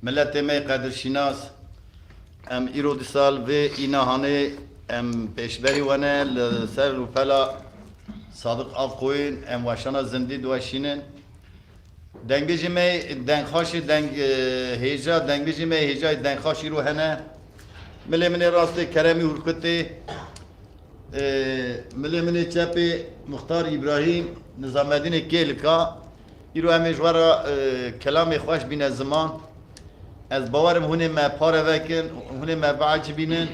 ملت می قدر شناس ام ایرو دی سال و اینا هانه ام پیشبری ونه لسر و پلا صادق آف کوین ام واشانا زندی دواشینن دنگ بیجی می دنگ خاشی دنگ هیجا دنگ بیجی می هیجا دنگ خاشی رو هنه ملی منی راستی کرمی هرکتی ملی منی چپی مختار ابراهیم نظام الدین کیلکا ایرو همی جوارا کلامی خوش بین زمان از باورم هونه ما پاره وکن هونه ما بعج بینن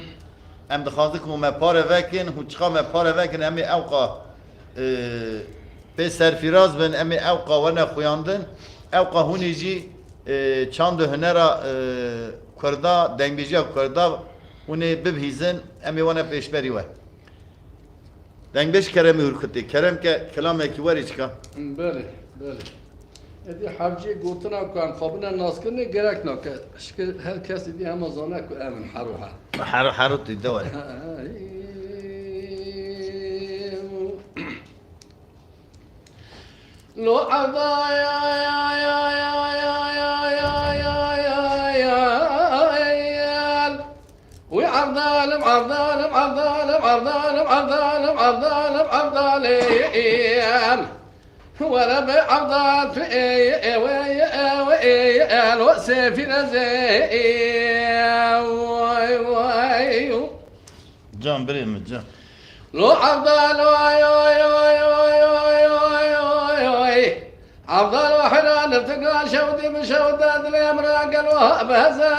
ام دخوازک ما پاره وکن هو چقا ما پاره وکن امی اوقا به سرفراز بن امی اوقا ونه خویاندن اوقا هونی جی چند هنرا کردا دنگبیجی کردا هونه ببهیزن امی ونه پیشبری و دنگبیش کرمی هرکتی کرم که کلامه کی وری چکا بله بله ادی حبجی گوتنا کن خابنا ناس کنه گرک نکه شکر هر کسی دی هم زانه کو امن حروها حروتی دوره لو عضا يا يا يا يا يا يا يا يا يا يا وعضال معضال معضال معضال معضال معضال معضال ولا بعضات الوسف نزي جان بریم جان لو عضال عضال وحنا نرتقى شودي بشودات الامراء قالوها بهزا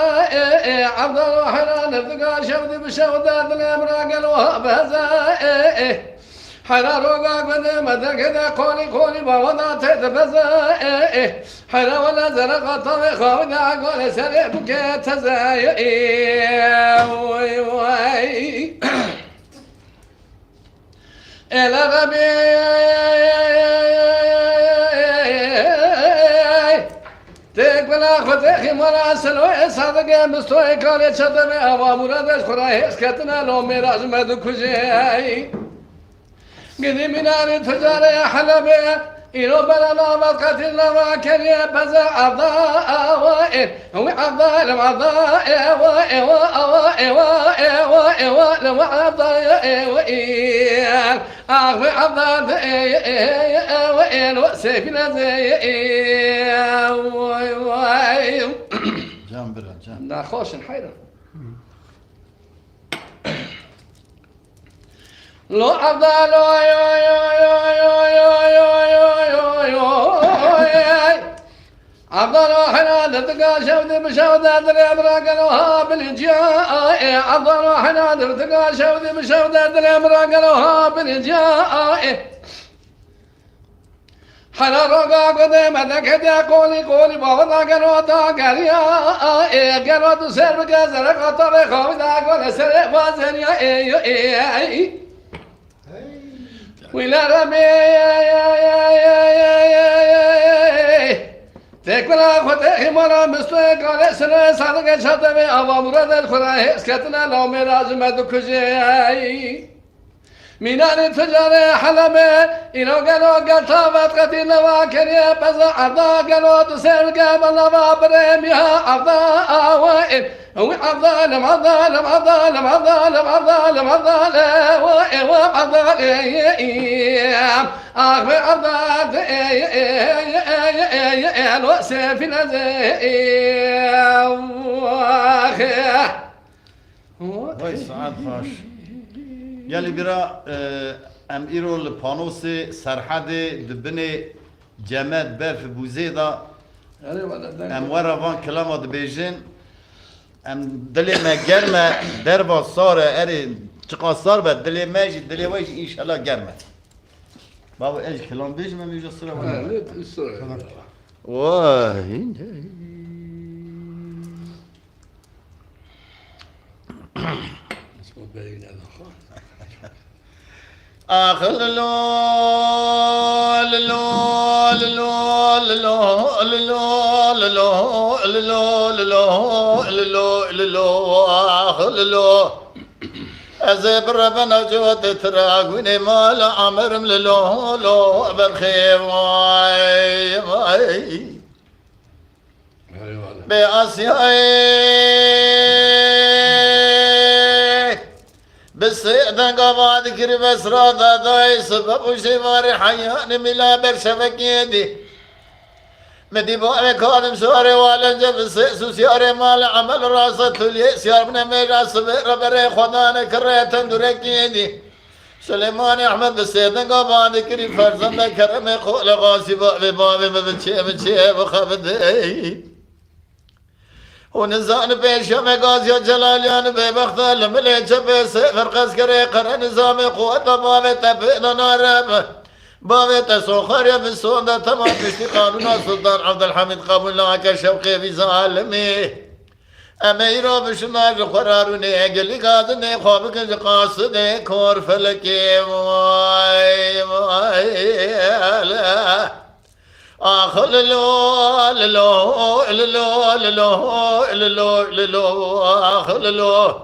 عضال وحنا نرتقى شودي بشودات الامراء قالوها بهزا حرا روغا قد مدى كذا قولي قولي بوضع تتبزا حرا ولا زرقا طوي خودا قولي سريبك تزايا إلى غبي تقبل أخوتي مرا سلوي صادق مستوي كاري شدمي أوا مرادش خراي اسكتنا لو ميراج مدو كجي قدي مناري تجاري حلبي إلو بلنا بقتل وكري بزا عضاء وإن هو عضاء لمعضاء وإن لمعضاء وإن أخوي عضاء وإن وسيفنا زي جان برا جان ناخوش الحيرة لو عضاء عبدالله حنا نرتقى شودي بشودات الامراء قالوها بالانجاء عبدالله حنا نرتقى شودي بشودات الامراء قالوها بالانجاء حنا روغا قديمة كدا قولي قولي بوضا قالوا دا قاليا قالوا تسير بقازر قطر خودا قول سرق وزنيا ولا رمي تكبر أخوتي مرا مستوى قال سنة صادق شاطبي أبا مراد الخراء اسكتنا لو مراج مدكجي مينان تجاري حلمي إنو قالوا قلتابت قتل واكريا بزا عضا قالوا تسير قابل وابرميها عضا وإن هو عضا لمعضا لمعضا لمعضا لمعضا لمعضا وإن وعضا أخبر عضا الوسف نزي وای سعد فاش یلی برا ام ایرو لپانوس سرحد دبنه جمعت برف بوزیدا ام ورا وان کلام دبیجن ام دلی ما گرمه دربا ساره اری چقا سار بد دلی ما جی دلی ویش انشالله گرمه بابا ايش كلام بيج ما بيجي الصورة ولا واه آخ للو للو للو للو للو للو للو للو للو للو آخ للو أزيب ربنا جوت تراغوني مال عمرم للو لو بالخير واي واي Eyvallah. Be Asya'yı Besi'den kavadı kiri besrada dayı sebep u şivari hayyanı mila berşevek yedi Mediba ve kadim suare valence besi susiyare mal amel rasa tülye siyarbne mecası ve rabere khodane kırreten durek yedi Süleyman Ahmet Besi'den kavadı kiri ferzanda kereme kule gasiba ve babi mebiçe ve khabdi ونزان پیشم گازی جلالیان به بختال ملی چپه سفر قسکره قره نظام قوت باوی تپید نارب باوی تسوخاری بسونده تمام پشتی قانون سلطان عبدالحمید قبول لعکه شوقی بی ظالمی امیر و بشنار قرارونه گلی گازنه خواب کنج قاصده کور فلکی وای وای آخل لو لو لو لو لو لو آخل لو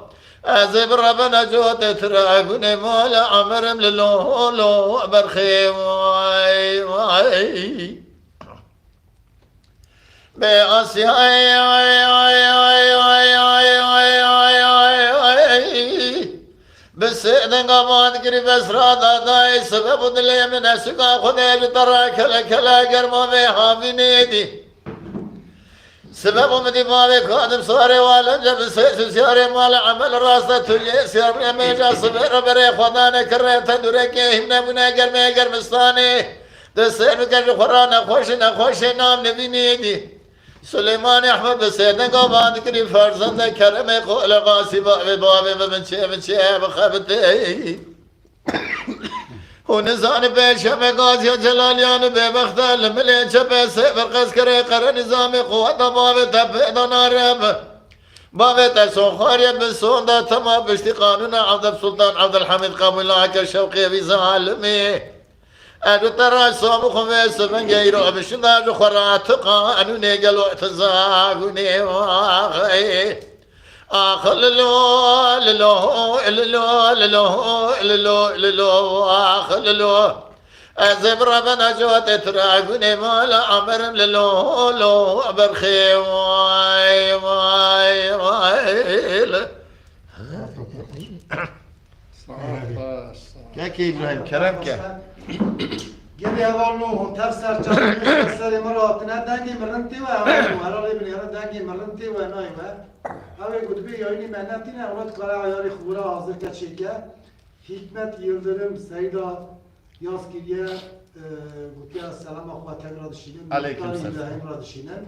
أزب ربنا جوت تراقني مولا عمرم لو لو برخي واي واي بأسي اي اي اي اي اي اي اي اي بس إذن قامات كري بس رادا داي سبب دلي من أسقا خدي بترى كلا كلا قرما بيها بنيدي سبب مدي مالي خادم صاري والا جب سياري مال عمل راسة تلي سياري ميجا صبر بري خدانا كري تدرك همنا بنا قرمي قرمستاني دسين كري خرانا خوش نام نبينيدي سليمان احمد بسيدن قابان كري فرزند كرمي قول غاسبا ببابي بمنشي بخبتي ونزان بيشم غازي جلاليان ببختال ملي چپه سفر قسكري قر نظام قوت بابي تبيد نارب بابي تسوخاري بسون دا تمام بشتي قانون عبد السلطان عبد الحميد قابل لعك الشوقي في ظالمي أدو ترى صوم خميس من غيره بشنا خرات قانون قالوا اعتزاقني واخي آخل لو لو لو لو لو لو آخل لو أزب ربنا جوت تراقني مالا عمر لو لو برخي واي واي واي كاكي إبراهيم كرم كا گلی اولو هم تفسر جان سری مراتنا دنگی مرنتی و اولو هرالی بنیاره دنگی مرنتی و نایمه اوی گدبی یایینی منتینه اولاد کاره ayarı خورا hazır keçike Hikmet Yıldırım Seyda Yazgiriye Gutiya selam akva tekrar dışının Aleyküm Muhtar selam. İbrahim Radışı'nın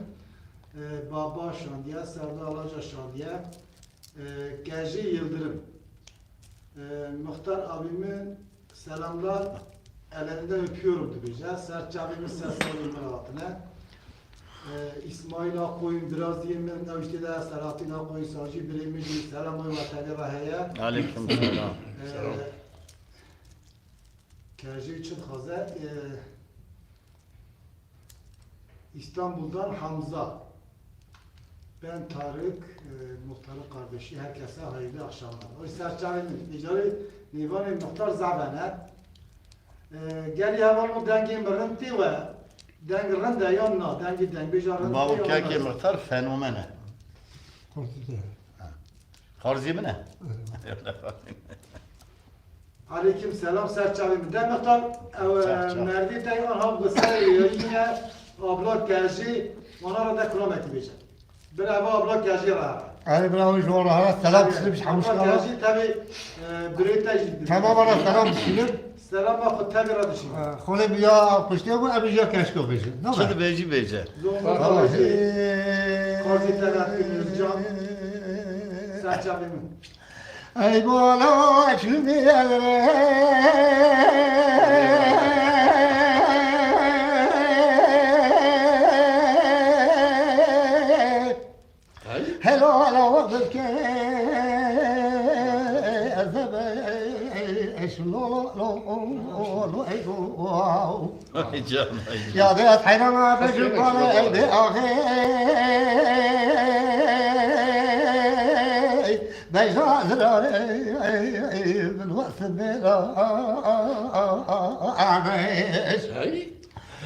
Baba Şandiye Sevda Alaca Şandiye Geci Yıldırım Muhtar abimin selamlar ellerinden öpüyorum diyeceğiz. Sertçe abimin sesleri altına. İsmail Akkoyun biraz yemin işte de Selahattin Akkoyun Savcı Birimici selamı vatani ve heye. عليكم السلام Kerci için Hazret İstanbul'dan Hamza. Ben Tarık, muhtarın kardeşi, herkese hayırlı akşamlar. O sertçe abimin nicari nivanı muhtar zabene. گری اول مو دنگی مرنتی و دنگ رنده یا نه دنگی دنگ بیجارن بابو كاكي مختار فنومنه خارزي منه Aleyküm selam serçavim. Demektar merdi tayvan ha bu sene yine abla kerji ona da kilometre bece. Bir abla kerji ra. أنا براوي جوارا هلا سلام تسلم مش حمش Abla كلام kerji tabi bireyte ciddi. تمام أنا سلام تسلم Selam akı tabi radışım. خلي بيا قشتي أبو أبي جا كاشكو بيجي شد بيجي بيجي Zomba kalıcı. Kazi terakimiz can. Serçavim. أي بولا شلمي هلا على وقتك يا ذات حينما بجبر قلبي أخي بيزازر بالوقت بلا عميش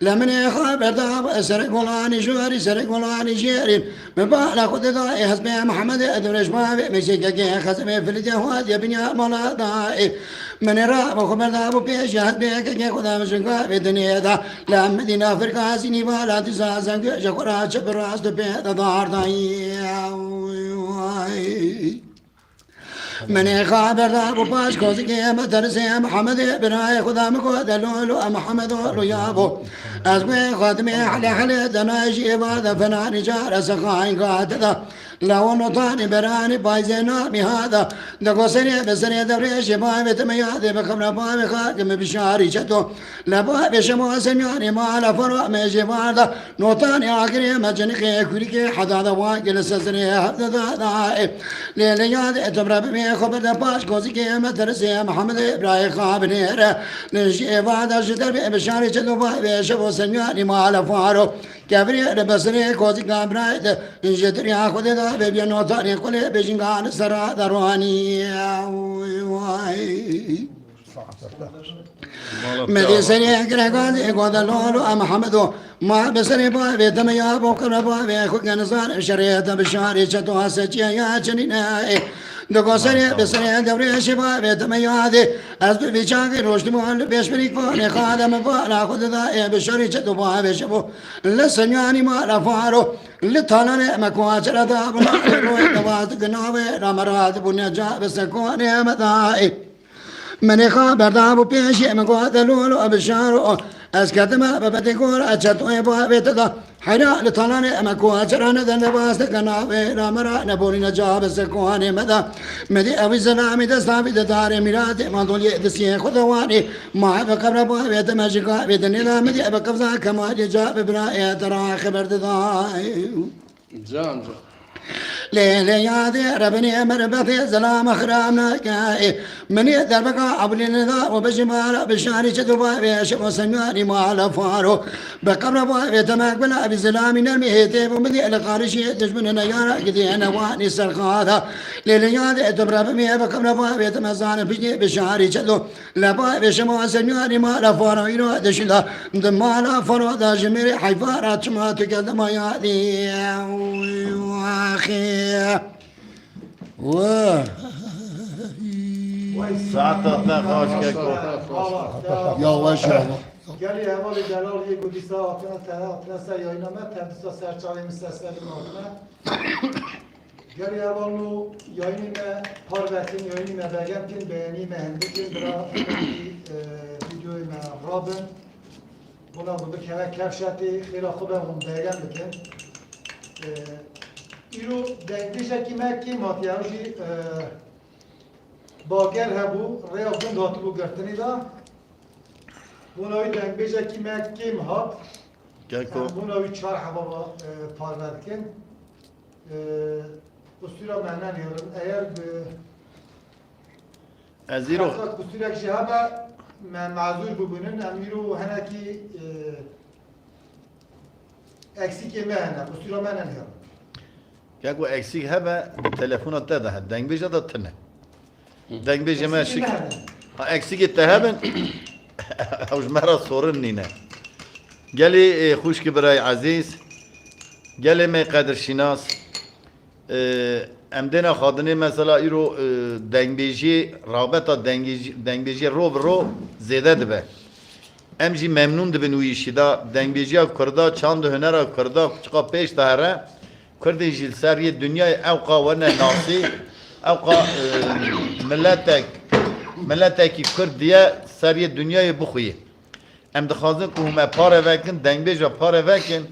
لمن خبر داب سرق ولاني جوري سرق ولاني جيرين مبالا خد داي حسب محمد ادرش ما مشيك خزمه في الجواد يا بني مالا داي من راب خبر داب بيش هاد بيك خدا مشنقا في الدنيا دا لا مدينة فرقا سيني بالا تسازن شكرا شبراس بيت دار داي من خابر دابو باش كوزي كيما ترسي محمد براي خدا مكو دلولو محمد ولو يابو أزمي خدمي حلي حلي دناجي بعد فناني جار سخاين قاتدا لو نطاني براني بايزينا بهذا دقو سريع بسريع دبريش باي بتميادي بخبر باي خاكم بشاري شتو لباي بشمو سنياني مالا فرع ميجي بعد نطاني آخري مجنخي كوريكي حدا واقل سسري هبدا دائي ليليادي تبرا بمي خبر دباش كوزي كيما ترسي محمد إبراهيم خابنير نجي بعد شدر بشاري شتو باي بشمو سنياني مالا فارو كبري بسري كوزي كابرايد جدري خود دا بيبي نوتاني كل بيجينغان سرا درواني مدي سري كرغان غودلولو محمدو ما بسري با بيتم يا بوكر با بيخو كنزار شريعه بشاري چتو سچي يا چنينا دگو سري بسري دوري شبا بيتم يادي از بيچاغي روشتي مول بيشبريك با خادم با خود دا بشاري چتو با بيشبو لسنياني ما رفارو لطالن مكواچرا دا بنا روي نواز گناوي رامرات بنيا جا بسكوني مدائي من خبر دابو بيشي مكوا دلولو أبشارو أسكتما ببتكور أشتوي بابتدا حيرا لطلاني مكوا جران ذن باست كناوي رامرا نبوري نجاب سكواني مدى مدي أبي زلامي دستابي داري ميراتي مانطولي دسيه خذواني ما بكبر بابت مجيكا بيدني لا مدي أبكفزا كما جاب برائي ترى خبر داي جان ليلي يادي ربني مربطي زلام خرامنا كاي من يقدر بقى عبلي نذا وبجمال بشاري شدوبا بيشبو سنواري مال فارو بقبر بابي تماك بلا بزلامي نرمي هيتي ومدي القارشي تجبن نيارا كدي انا واني سرقادا ليلي يادي تبرا بمي بقبر بابي تمزان بجي بشاري شدو لبا بشمو سنواري مال فارو يرو دشلا دمالا فارو دا جميري حيفارات ما تقدم يادي واخي واه ساعتها خوش كيكو يواش يواش Geli evveli delal ye gudisa atına tane atına say yayınlama temsisa serçavi müsteslerim atına. Geli evvelu yayınime parvetin yayınime begemkin beğenime hendikin bira videoyu me rabın. Buna bu kere kevşeti khila khubem begem bikin. İro denkdişe kime kim hat yani باگر هبو ریاضن داتو بو گرتنی دا بوناوی دنگ بیجه کیم کیم هات كيكو بوناوی چار حبابا پارور کن کستورا مهنن یارم اگر أزيرو کستورا کشی هبا معذور ببونن امیرو هنکی اکسیک مهنن کستورا مهنن یارم كيكو اكسيك هبا تلفونات تدا دنگ بيجا دا تنه دنگ بيجا ما شك اكسيك التهابن اوج مرة صورن نينا قالي خوش كبراي عزيز قالي ما قدر شناس امدنا خادني مثلا ايرو دنگ بيجي رابطة دنگ بيجي رو برو زيادة دبه امجي ممنون دبن ويشي دا دنگ بيجي كردا چاند هنرا كردا چقا پیش دهره كردي جيل سارية الدنيا اوقا وانا ناصي اوقا ملتك كردية سارية الدنيا بخوية ام دخازن که همه پاره وکن دنگ بیجا پاره وکن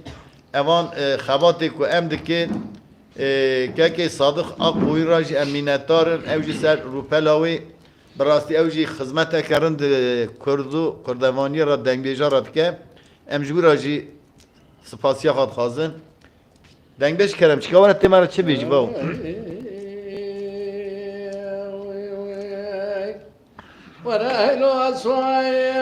اوان خباتی که ام دکن که صادق اقوی راجی امینتارن اوجی سر روپلاوی براستی اوجی خدمت کرند کردوانی را دنگ بیجا را که ام جوی راجی سپاسیا خواهد خازن دنگ بیش کرم چیکار وارد تیمارا چه بیجی باو ورهلو أسواي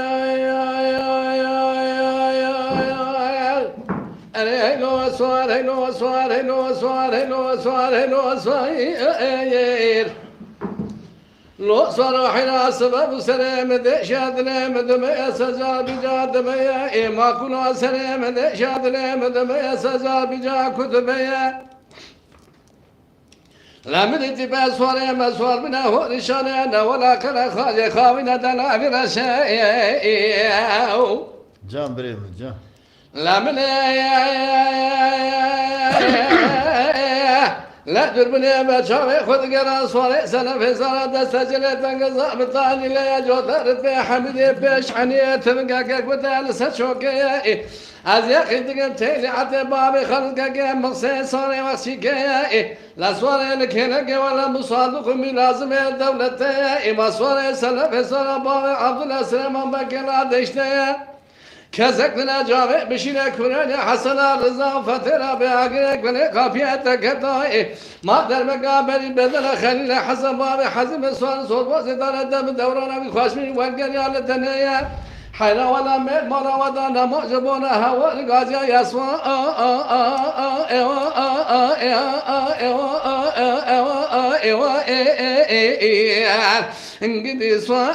هلو أسوار هلو أسوار هلو أسوار هلو أسوار هلو أسوار لو صار حين سبب سلام دشاد لمدم سجا بجا دميا ما كنا سلام دشاد لمدم سجا بجا كتبيا لمدت بسوار مسوار من هو رشانه ولا كلا خاج خاوينا دلا برشاء Can بریم can. لمن لا دربني بشاوي خذ قرا صوري سنة في سنة دستجل تنقص بطاني لا جودر في حمدي بيش حنية تبقى كبتال سشوكي از یکی دیگه تیلی عطی بابی خلق که مقصد ساری وقتی که لا سواره لکنه که ولا مصادق می لازم دولته ما سواره سلف سواره بابی عبدالله سلیمان بکلا دشته كزكنا جابه بشينا كراني حسنا رضا فترة بأقرق ولي قافية كتائي ما در مقابل بدل خليل حسن بابي حزم سوال صور بوزدان الدم دورانا بخواشمين والقرية لتنية حيلا ولا ميل مرا ودانا معجبونا هوا القاضية يسوى انقد يسوى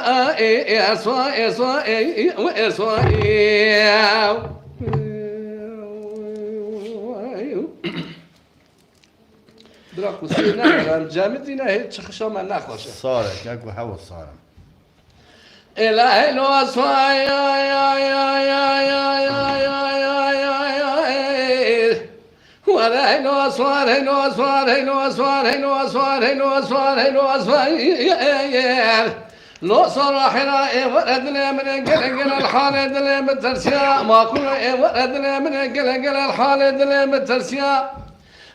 دراك وسينا جامدين هيك خشام ناخوش صار كاكو حول صار. إلهي لو أسوأ يا ولا هينو أسوار هينو أسوار هينو أسوار هينو أسوار هينو أسوار هينو أسوار لو صراحنا ولد لي من قلقل الحال دلي مترسيا ما كنا ولد لي من قلقل الحال دلي مترسيا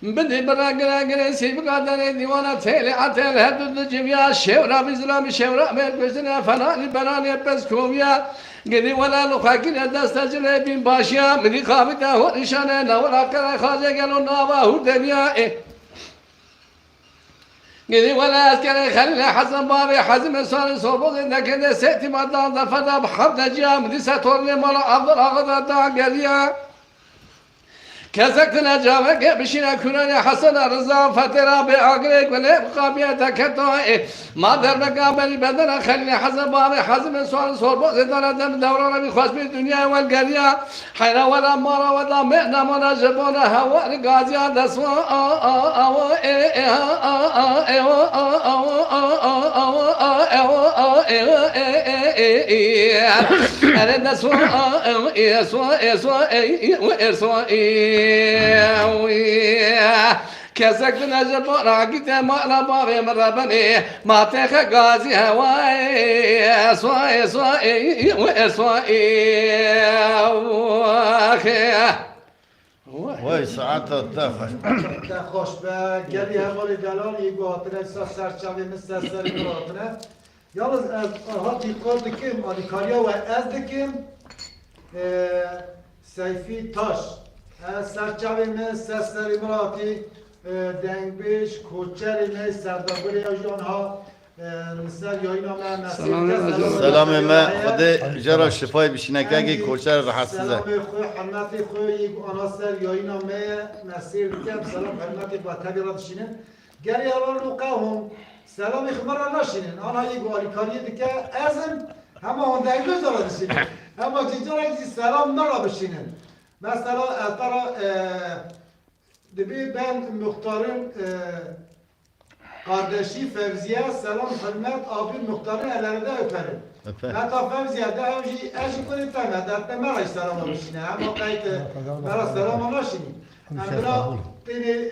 بدي براقل سيب قادر ديوانا تيلي عتيل هدد الجبيا شورا بزلام شورا بيركزنا فناني بناني بس كوميا قدي ولا لخاكين دست جلبين باشيا مني خابتا هو رشانا ولا كلا خازي قالوا نابا هو دنيا قدي ولا أذكر خلي حسن بابي حزم صار صوبوز إنك إذا سيتي مدان دفدا بحرد جيا مدي ستورني مرا عبد الأغضى دا قليا كزكتنا جامك بشينا كناني حسن رضا فترة بأقريك ولبقى كتوائي ما در مقابل بدنا خلي حسن بابي حزم سوال صوربوز دانا دم دورنا بخواش بالدنيا والقرية حين ولا مرا ولا مئنا منا جبونا هوا القاضية دسوا أنا دسوا كسكتنا جبورا قد ما بابي مربني ما تخ غازي هواي سواي وای ساعت دفع. که خوش به گلی همالی دلال ای گوهاتنه سرچاوی مثل سری گوهاتنه یالز از آنها دیقات دکیم آدیکاریا و از دکیم سیفی تاش سرچاوی مثل سری مراتی دنگبیش کوچری مثل سردابوری آنها مثل یا اینا من سلام ما خدا جرا شفای بشینکه کوچر رحسزه. سلام خوی حرمتی خوی یک آناسر یا اینا مسیر کم سلام حرمتی با تبیرات شینن گری اول نقاهم سلام خمر نشینن آنها یک والیکاری دیگه ازم همه آن دنگوز دارد شینن اما جیجارا کسی سلام نرا بشینن مثلا از طرا دبی ben muhtarın kardeşi Fevziye selam hürmet abi muhtarın ellerinde öperim. Hatta Fevziye de eşi kuli temel dertte meraş selam oluşine ama kayıt meraş selam oluşine. Amra tini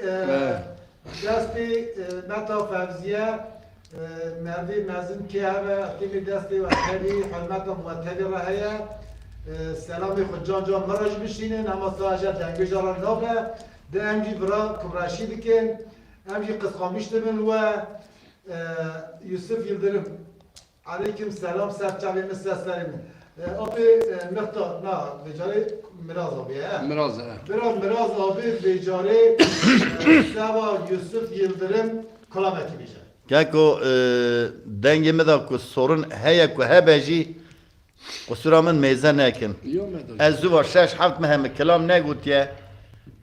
desti meta Fevziye merdi mezun ki heve tini desti ve tabi hürmet muhtebi rahaya selamı khudjan can meraş bişine ama sadece dengücaran nabla ده امجی برا کبراشی دکن امجی قسقامیش دبن و یوسف یلدرم علیکم سلام سرچاوی مثل سریم آبی مختار نه بجاره مراز آبیه مراز آبی بجاره سوا یوسف یلدرم کلامتی بیشه که دنگ مدا که سورن هیا که هبجی قصورا من میزه نکن از زوار 6-7 مهم کلام نگوتیه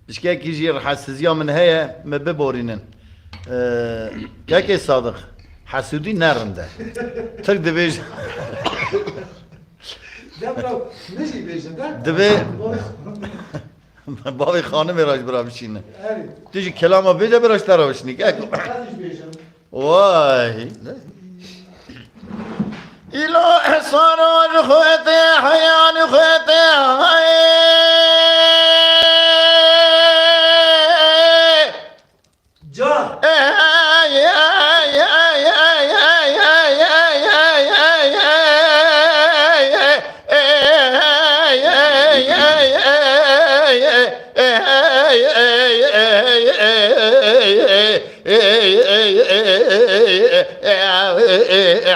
بشكل كيجي حساسية من هي ما ببورينن كاكي صادق حسودی نرنده تک دبیج دبرو نجی بیشن ده دبی بابی خانه میراج برا بشینه هری دیجی کلاما بیده براش ترا بشینی که نجی بیشن وای ایلا احسان خویته حیان خویته جان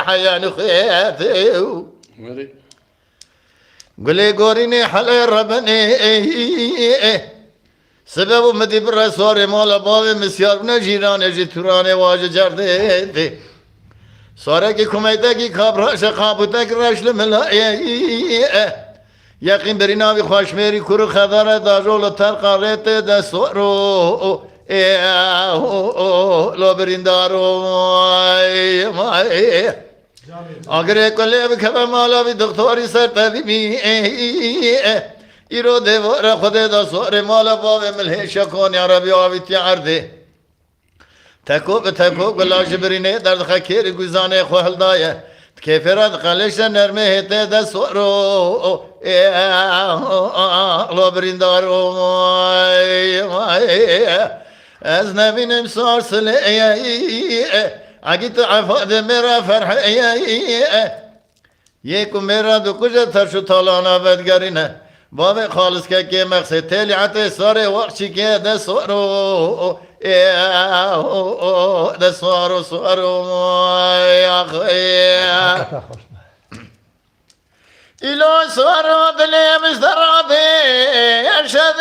حيان خياته ولی قولي قوريني حلي ربني سبب مدي برسوري مالا بابي مسيار بنا جيراني جي توراني واجه جرده سوره کی کمیته کی خبرش قابوته کی رشل ملایه یقین بری ناوی خوشمیری کرو خداره داجول تر قارت دستورو لو بریندارو مای اگر کلی بکبه مالا بی دکتوری سر طبیبی ایرو دیوار خود دستور مالا باوی ملهشه کن یا ربی آوی تیارده تکو به تکو گلاش برینه درد خکیر گوزانه خوهل دایه کیفرات قلش نرمه هته دستورو لو بریندارو از نبینم سارسله اگه تو عفاد میرا فرح یکو میرا دو کجا ترشو تالانا بدگرینه باب خالص که مقصد تلیعت ساره وقتی که دستورو دستورو سوارو یا خیه ایلو سوارو دلیم ازدراده ارشد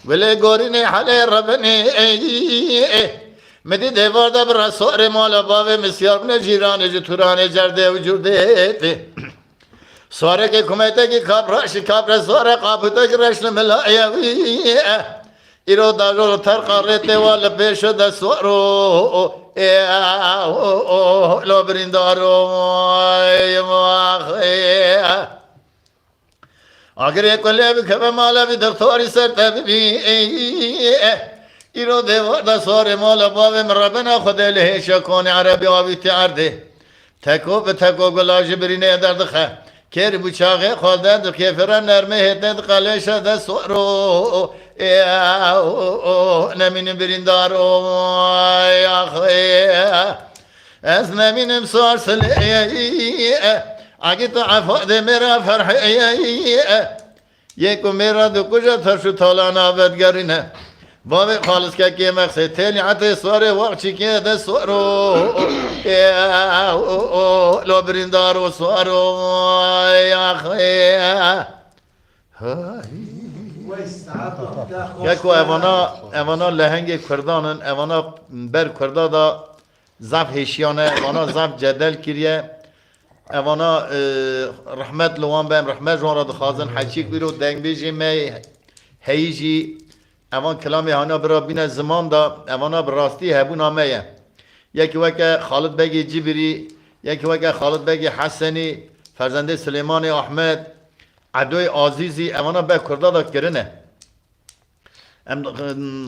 ولی گورینی حالی ربنی مدی دیوار دا بر سوار مالا باوی مسیار بنا جیران جو توران جرده و جرده سواره که کمیته که کابر سواره قابوته که رشن ملایوی ایرو داجول تر قارته والا پیشو دا سوارو لو بریندارو اگر کلی بکبه مالا بی دکتوری سر طبیبی ایرو دیوار دا سوار مالا باوی مربنا خود لهشه کن عربی آبی تیارده تکو به تکو گلاش برینه دردخه کر بچاقه خالده در کیفران نرمه هتند قلشه دا سوارو نمین بریندارو یا خیه از نمینم سوار سلیه اگه تو عفاد میرا فرحیه یکو میرا دو کجا ترشو تالانا بدگرینه بابی خالص که مقصد تلیعت سواره وقتی که دستورو لو بریندارو سوارو یا خیه یکو اوانا لهنگ کردانن اوانا بر کردا دا زف هشیانه اوانا زف جدل کریه اوانا رحمت لوان بهم رحمت جوان را دخوازن حچیک بیرو دنگ بیجی می هیجی اوان کلامی هانا برا بین زمان دا اوانا براستی هبو نامه یکی وکه خالد بگی جبری یکی وکه خالد بگی حسنی فرزنده سلیمان احمد عدوی عزیزی اوانا به کردا دا کرنه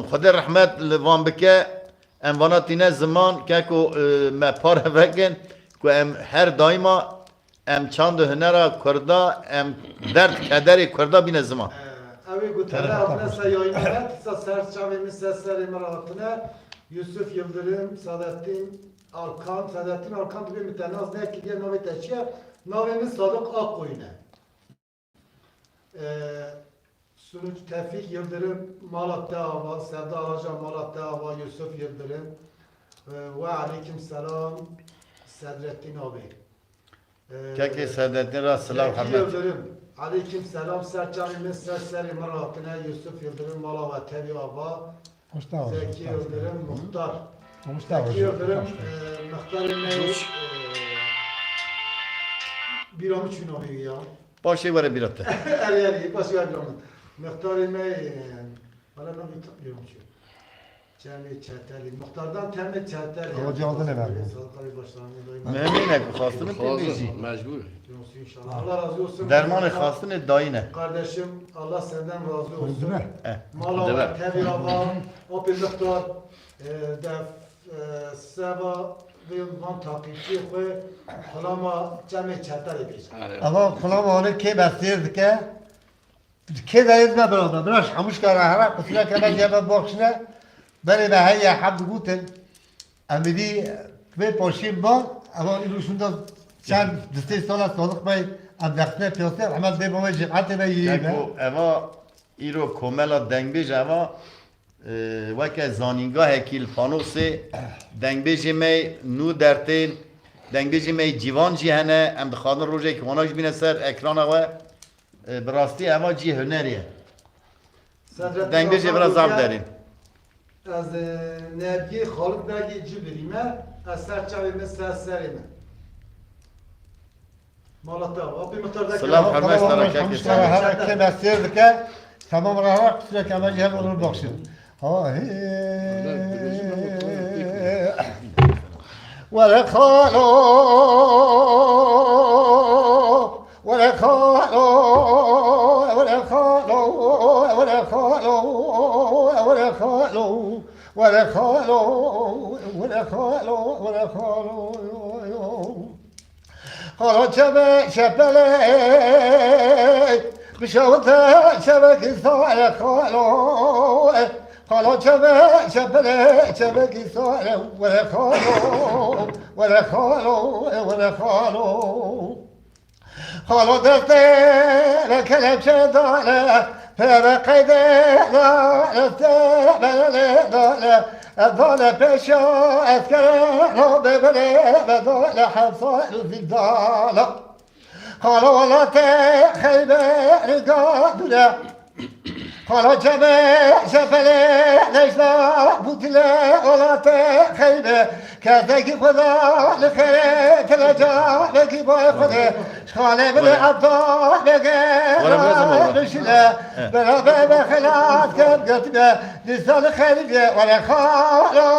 خود رحمت لوان بکه اموانا تینه زمان که کو مپاره وکن که ام هر دایما ام چند هنرا کردا ام درد کدری کردا بین زمان اوی گوتره آتنه سیاینات سرچاوی مثل سر مراتنه یوسف یلدرم Saadettin Alkan gibi mütenaz ne ki diye navi teşkiye navimiz Sadık Akkoyun'e. Sunuç Tevfik Yıldırım Malatya Ava, Sevda Alacan Malatya Ava, Yusuf Yıldırım ve aleyküm selam Sadrettin abi. Keke Saadettin Ras Selam Zeki Hürmet. Yıldırım. Aleyküm selam. Serçamimiz Serseri Mırakı'na Yusuf Yıldırım Malava Tevi Aba. Mustafa. Zeki Yıldırım Muhtar. Mustafa. Zeki Yıldırım Muhtar'ın ne? Bir amuç bin abi ya. Başı var bir hatta. Eri başı var bir amuç. Muhtar'ın ne? Bana da bir amuç. Cemil Çeteli. Muhtardan Temel Çeteli. Hoca adı ne verdi? Sadakari başlarını doyma. Mehmet ne kastını temizci. Hazır, mecbur. İnşallah. Allah razı olsun. Dermanı kastını dayı ne? Kardeşim Allah senden razı olsun. Eh. Malava, Deve. Tevi Ava, Opel Muhtar, Seva ve van takipçi ve halama Cemil Çeteli biz. Ama kulağım onu ki bestirdik ki de izme beraber. Biraz hamuş kara hara kusura kama cebe bakşına. Beni be hayya hamd guten. Amidi ve poşim var ama iluşunda sen diste sola soluk bey abdestne piyase ama de bana cemaate be yiyeyim. Keko eva İro komela dengbej eva vake zaningah ekil panosi dengbej me nu dertin dengbej me civan cihane em dixadin roje ki wanaj bine ser ekrana ve براستی اما جی هنریه دنگش برای زب دارین از نبی خالق بگی جبریمه از سرچاوی سرسریمه مالتا آبی مطردaki Selam, hürmet, selam. Hamuş kara hara ki bestirdik tamam hara kusura kama cebe olur bakşın. Ha ولا خالو ولا خالو ولا خالو ولا خالو ولا خالو ولا خالو ولا خالو ولا خالو خالو شبلي بشوطة شبك صايا خالو خالو شبك صايا ولا خالو ولا خالو ولا خالو خالو دسته لكلم شداله فرقيد داله الضالة بشا أذكره ببلي بدالة حصال الزلزالة خالو ولا تخيب رقابله خالو شبلي ليش لا بطلة ولا تخيب كذاك خدا لخير تلجا لك باي خدا خالي بلي عطا لقى رشلة بلا بخلاف كب قتبة لسان خلبة ولا خالو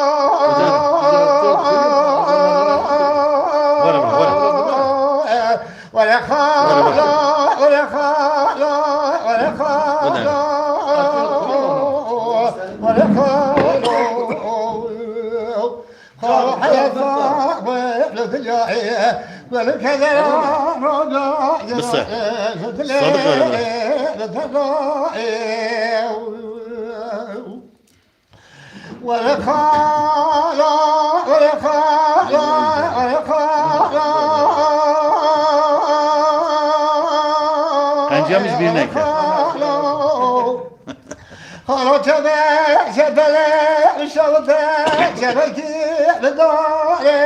ولا خالو ولا خالو ولا خالو ولا خالو خالو حياة صاحب لثجاعية ولكذا رجاء بصح. صادق ولا خالو ولا خالو ولا خالو Kancamız birine ki. خالو شبلي شوطة شبكي بداري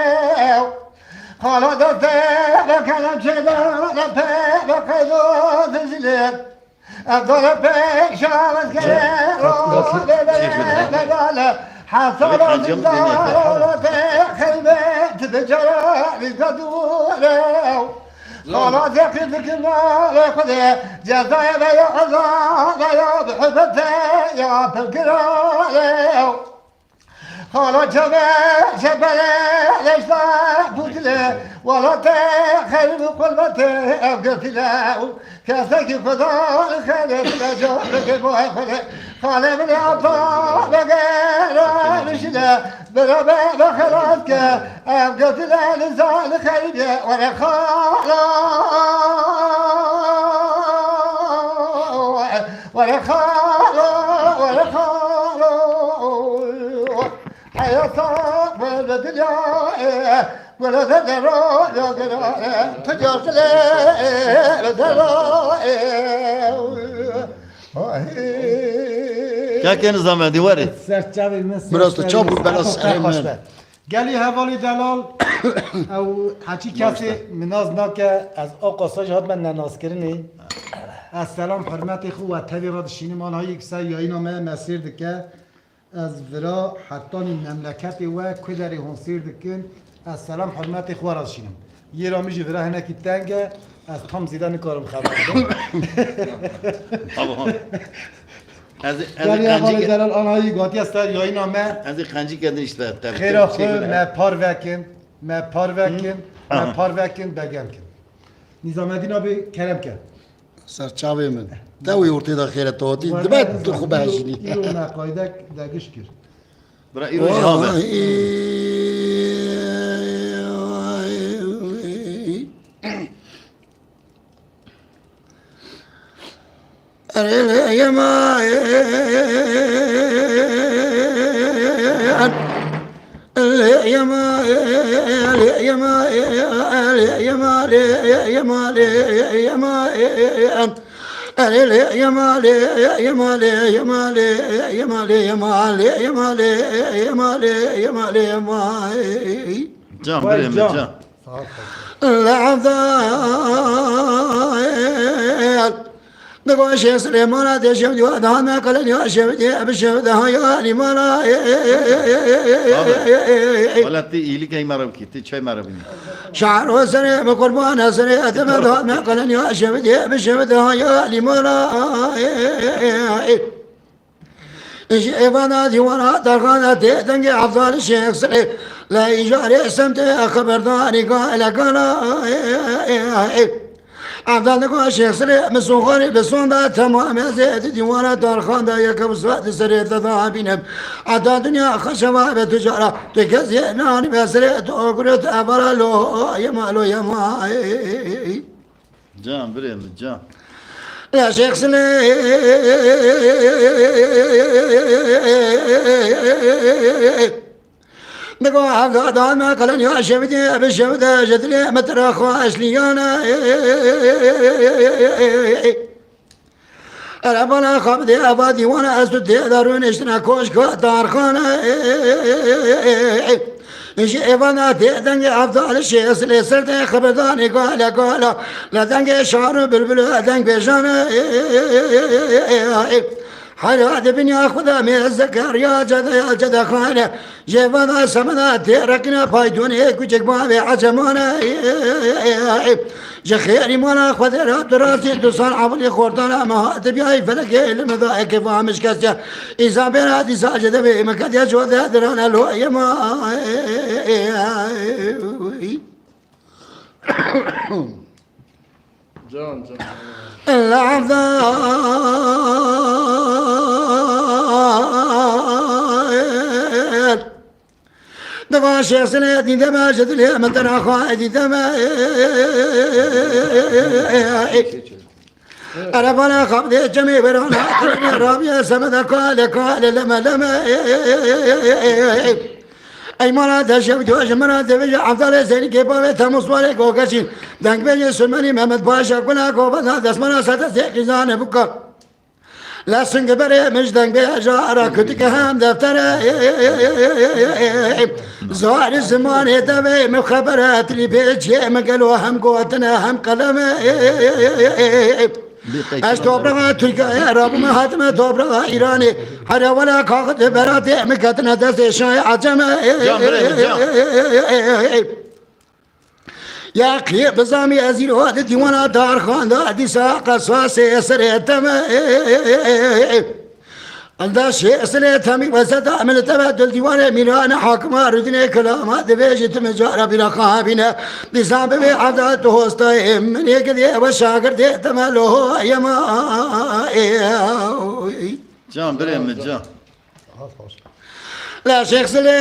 خالو دسته بكلم شدا بقيدو تزلت أفضل بشامس كلام بدالة حصلوا بالدار خيبة تبجرى بالقدولة خلاص يقيدك النار خذي جزايا يا عذاب يا بحبته يا بالقرار خلاص شبلي ليش لا بطلة ولا تخيل بقلبته أبقت له كاسك خذا خلف لجارك بوي خذي خالي من عطاء بقيرا رشده بلا بخلاتك أبقت له لسان خيبة ولا خالو ولا خالو ولا خالو حياة صاحب الدنيا ولا تدرى يا قراء تجارت لي Keke nizamedi veri. Serçavi Biraz da çabuk, biraz hemen. گلی حوالی دلال او هچی کسی مناز ناکه از آقا ساج هات من نناز کرنی از سلام حرمت خو و تبی را دشینمان های کسا یا اینا من مسیر دکه از ورا حتی مملکت و کدری هنسیر دکن از سلام حرمت خو را دشینم یه را میجی ورا هنکی تنگه از تام زیدن کارم خبر از گلی حوالی قنجی دلال آنهایی گاتی است یا اینا من از قنجی کردن işte. خیر آخو ما پار وکن بگم کن نظام الدین آبی کرم کن سرچاوی من دوی ارتی دا خیرت آتی دبت تو خوب هشینی ایرو نقایدک دگش کر برا ایرو جهابه يا ما يا ما يا ما يا ما يا ما يا ما يا مالي يا مالي يا مالي يا مالي يا مالي يا مالي يا مالي يا مالي يا مالي Can بریم can. العذاب نقول شيء سليمان هذا شيء جواد هذا قال يا شيء أبشر ده يا لمالا Valla ti iyilik ay marab ki, ti çay marabini. شعر وسنة بقربان سنة أتمنى هذا قال يا شيء أبشر ده يا لمالا إيوانا ديوانا درخانا تهتنجي أفضل الشيخ سلي لا يجاري سمته خبرداري قال أفضل نقول الشيخ سلي مسوخاني بسوندا تمام زيت ديوانا درخان دا يكب سوات سري تذهبين عدا دنيا خشبة بتجارة تكزي ناني بسري تقرت أبرا له يمالو يماي Can بریم can. يا شيخ سلي نقول هذا دائما قالن يا شبدي بشبدة جدلي متر خواش ليانا الأبنا خبدي أبادي وانا أسدي دارون اشتنا كوشكا دارخانا إيش إبنا تهدنج أفضل الشيء سلي سرت خبرداني قال لا دنج شعر بلبل دنج بجانا حيرات بنيا خدا من زكريا جدا خانه جوانا سمنا تركنا بايدوني كوچك بابي عجمانا جخيري مانا خدا دراسي دوسان عبلي خوردانا ما تبيعي فلك المضايق فامش كاسيا إذا بيراتي ساجد بي مكاد يجود درانا لو يما جان العذاب دفع شيخ سنتي دما جدلي من ترى خايدي دما أنا خبدي جميع برانا رابيا سمد قال لما أي مراد شفت وش مراد بيجي أفضل زين كيبا تمس وارك وكشين دنك بيجي سلماني محمد باشا كنا كوبا دس منا ستة زان بكا لا سنگ بره مجدنگ به جارا کتک هم دفتر زار زمان دوی مخبرات لی بیچه مگلو هم گوتنا هم قلم اش توبرا ترکیه رب مهاتم توبرا ایرانی هر ولا کاغذ برات مکتنا دست شای عجم يا كي بزامي أزيل هذا ديوانا دار خان دا دي ساقة سواسي سريتم الدا شيء سريتم وسط عمل تبدل ديوانا ميرانا حاكما ردني كلامات بيجت مجارة بلا خابنا بزام بي عدد هوستا من يكدي وشاكر دي تمالو يما Can بریم can. لا شيخ سلي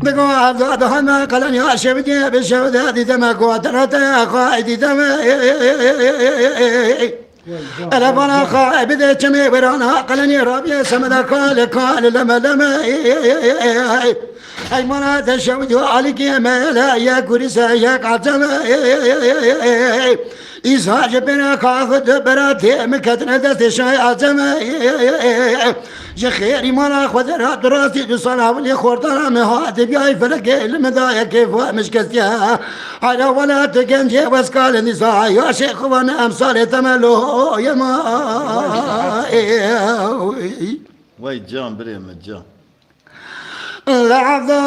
بقوا عبد هما قالن يا شبدي بشبدة دي دم قوترت قائد دم أنا بنا قائد دي جمي برانا قالن يا ربي سمدا قال لما ای مانا تشود عليك يا ملا يا كرسا يا قاتل إزهاج بنا كاخد براتي مكتنا دستشاي عزم خيري مانا خذرها دراسي بصلاة واللي خورتنا مهات بياي فلك المدايا كيف مش كستيا على ولا تكنجي واسكال النساء يا شيخ وانا امثال تملو يا ما وای جان بریم جان لحظة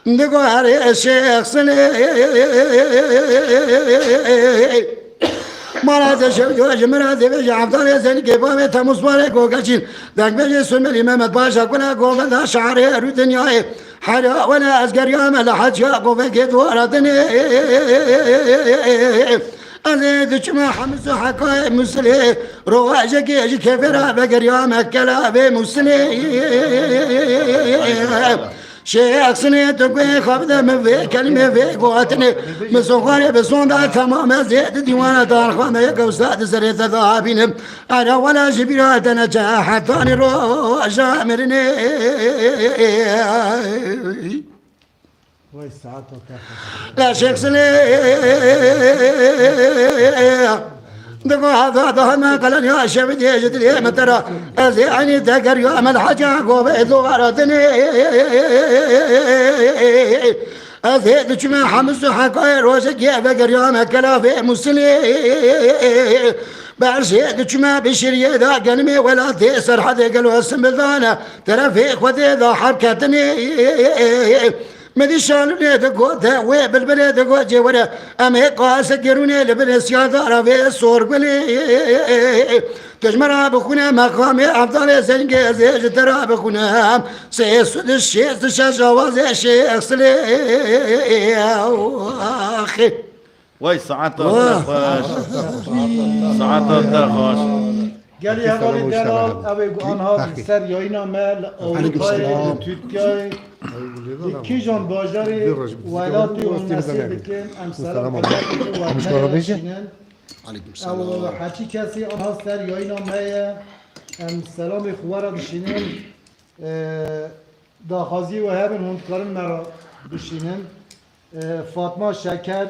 نقول الشيخ سني مراد شوج مراد بيج عبدال يزن كيفامي تموس مالك وكاشين داك بيجي سمي الإمام باشا كنا قوم ذا شعري أريد دنياي حرا ولا أزقر يوم لحد يعقوب كيد وردني أنا دشما حمس حكاية مسلي رواجك يجي كفرا بقر يوم كلا بمسلي شيخ سنة تقوي خبذة من في كلمة في قواتني مسوخاني بصوندا تمام زيت ديوانا دار خوانا يكو ساد سريت ذهابين أنا ولا جبرات نجاح ثاني رو جامرني لا شيخ سنة دقوا هذا ما قال يا شباب يجد لي مترا يعني ذكر يوم الحاجة قوبيد وردني أذهب جمع حمص حقائر وزكية بقر يوم كلافي مسلي بعرسي جمع بشرية ذا قلمي ولا تيسر حدا قالوا اسم الذانة ترى في اخوتي ذا حركتني مدي شالو نيت قوته وبالبلد قوتي ولا أمي قاس قروني لبن سيادة رفي صور قلي تجمرا بخونا مقامي أفضل سنجي زيج ترى بخونا سيسود الشيء تشجع وزي شيء أصلي أخي وای ساعت خوش ساعت خوش گلی حوالی دلال اوی آنها سر یاینا مل اروپای ترکیه کی جان باجاری ولاتی و نسل بکن ام سلام قدرتی و تنشینن او حچی کسی آنها سر یاینا میه ام سلام خوارا بشینن داخازی و هبن هندکارن مرا بشینن فاطمه شکر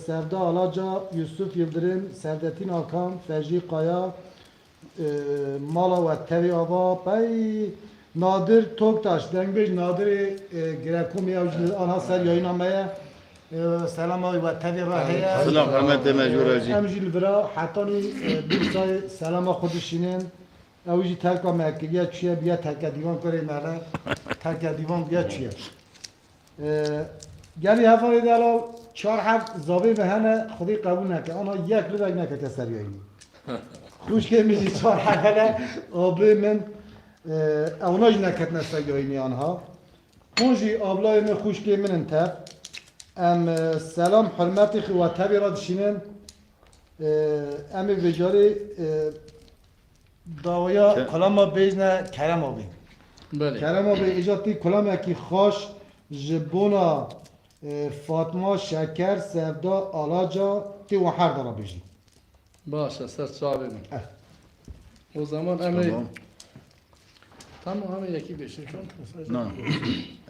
سردا علاجا یوسف یلدرم سردتین آکان فرجی قایا مالا و تری آبا پای نادر توکتاش دنگبیج نادر گرکومی آنها سر یاین آمه سلام آی و تری را هیا سلام حمد مجور آجی امجیل برا حتانی بیرسای سلام خودشینن اویجی ترکا مکگیه چیه بیا ترکا دیوان کره مره ترکا دیوان بیا چیه گلی هفته دلال 4 هفت زاویه به هنه خودی قبول نکه آنها یک لبک نکه کسر یاینی روش که میزی 4 هفته آبله من اوناج نکت نسته یاینی آنها کنجی آبلای من خوش که من انتب ام سلام حرمتی خواتبی را دشینن ام وجاری داویا کلام بیجنه کرم آبی کرم آبی ایجاتی کلام یکی خوش جبونا فاطمه شکر سردا آلاجا تی و هر دارا بیجی باشه سر صاحب من o zaman emeği tamam hemen yaki beşir şu an نه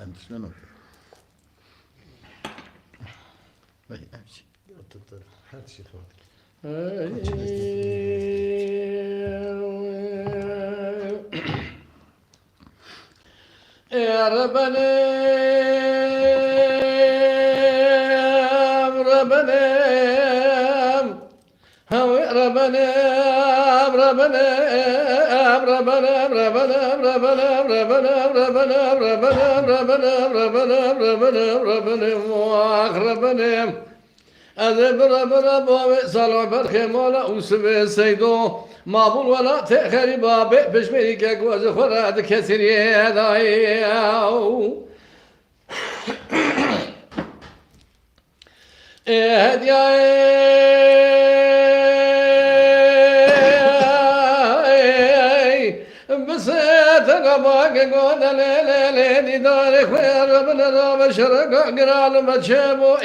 امشي نه وای امشي هر چی خورد يا ربنا ربنا هوي ربنا ربنا ربنا ربنا ربنا ربنا ربنا ربنا ربنا ربنا ربنا ربنا ربنا أذب ربنا بابي صلوا بالخمالة وسبي سيدو مابول ولا تأخري بابي بشميري كاكواز خراد كثير يداي بسيت قباك قول ليلي دي دارك ويا ربنا دام شرق قرال ما تشابو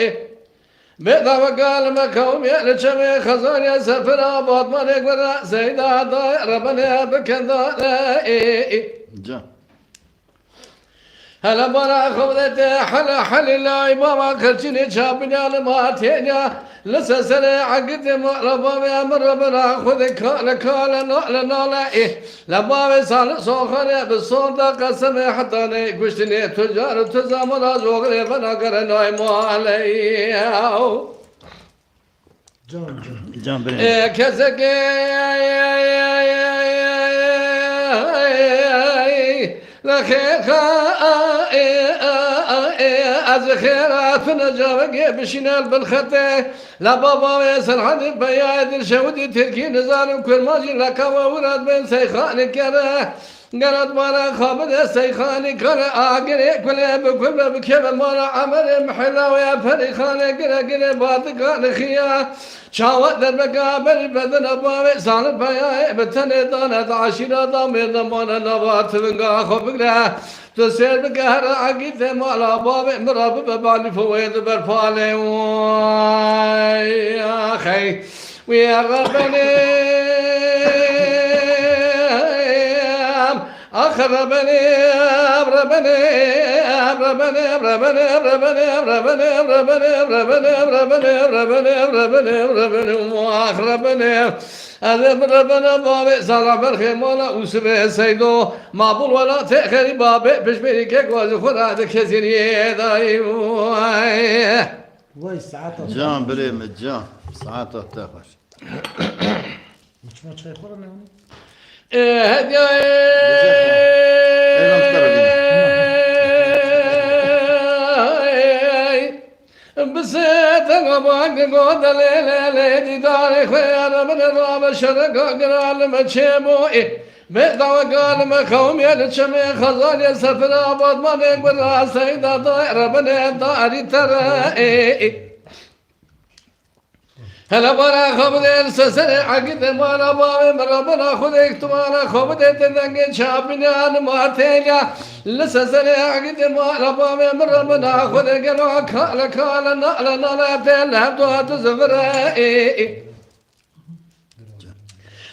بدأ قال ما كوم يلجمي خزان يا سفر آباد ما نقبل سيدا داي ربنا بكذا جان هلا برا خبرت حلا حل لا بابا خرجني شابني على ما تيجا لسه سنة عقد ربا بأمر ربنا خذ كال كال نقل نقل لبا سال سوخر بالصوت قسم حتى نقشني تجار تزامر زوغري فنا كرنا ما علي جان جان برين كسك از خیرات نجارگی بشینال بالخطه لبابا ویسر حدی بیاید الشودی ترکی نزارم کرماجی لکاو ورد بین سیخانی کره قرد مالا خابد سيخاني كلا آقري كلا بكل بكيب مالا عمل محلا ويا فريخاني قرى قرى بادقان خيا شاوات در مقابل بدن أبوابي سالب بياي بتني دانت عشيرة دامير دمانا نبات بنقا خبقرا تسير بقهر عقيد مالا بابي مراب ببالي فويد برفالي يا أخي ويا ربني ربني ربني ربني ربني ربني ربني ربني ربني ربني ربني ربني ربني ربني هذا ربنا بابي صار بالخير ولا وسبه سيدو معبول ولا تأخر بابي بشبيري كيك وزخورات كثير داي وای ساعت جان بریم جان ساعت تخش ما چای خورم نه بسيت غباك قود ليلة ديدار خيار من الراب شرق قرال متشيبو بيضا وقال ما خوم يلتشمي خزان يسفر عباد ما نقبل سيدا دائرة من داري ترى هلا برا خبر السسر عقد مالا بابي مربنا خذك تمالا خبر تدنق شابني عن ما تيجا السسر عقد مالا بابي مربنا خذك لو كالا كالا نالا نالا تلهب دوها تزفر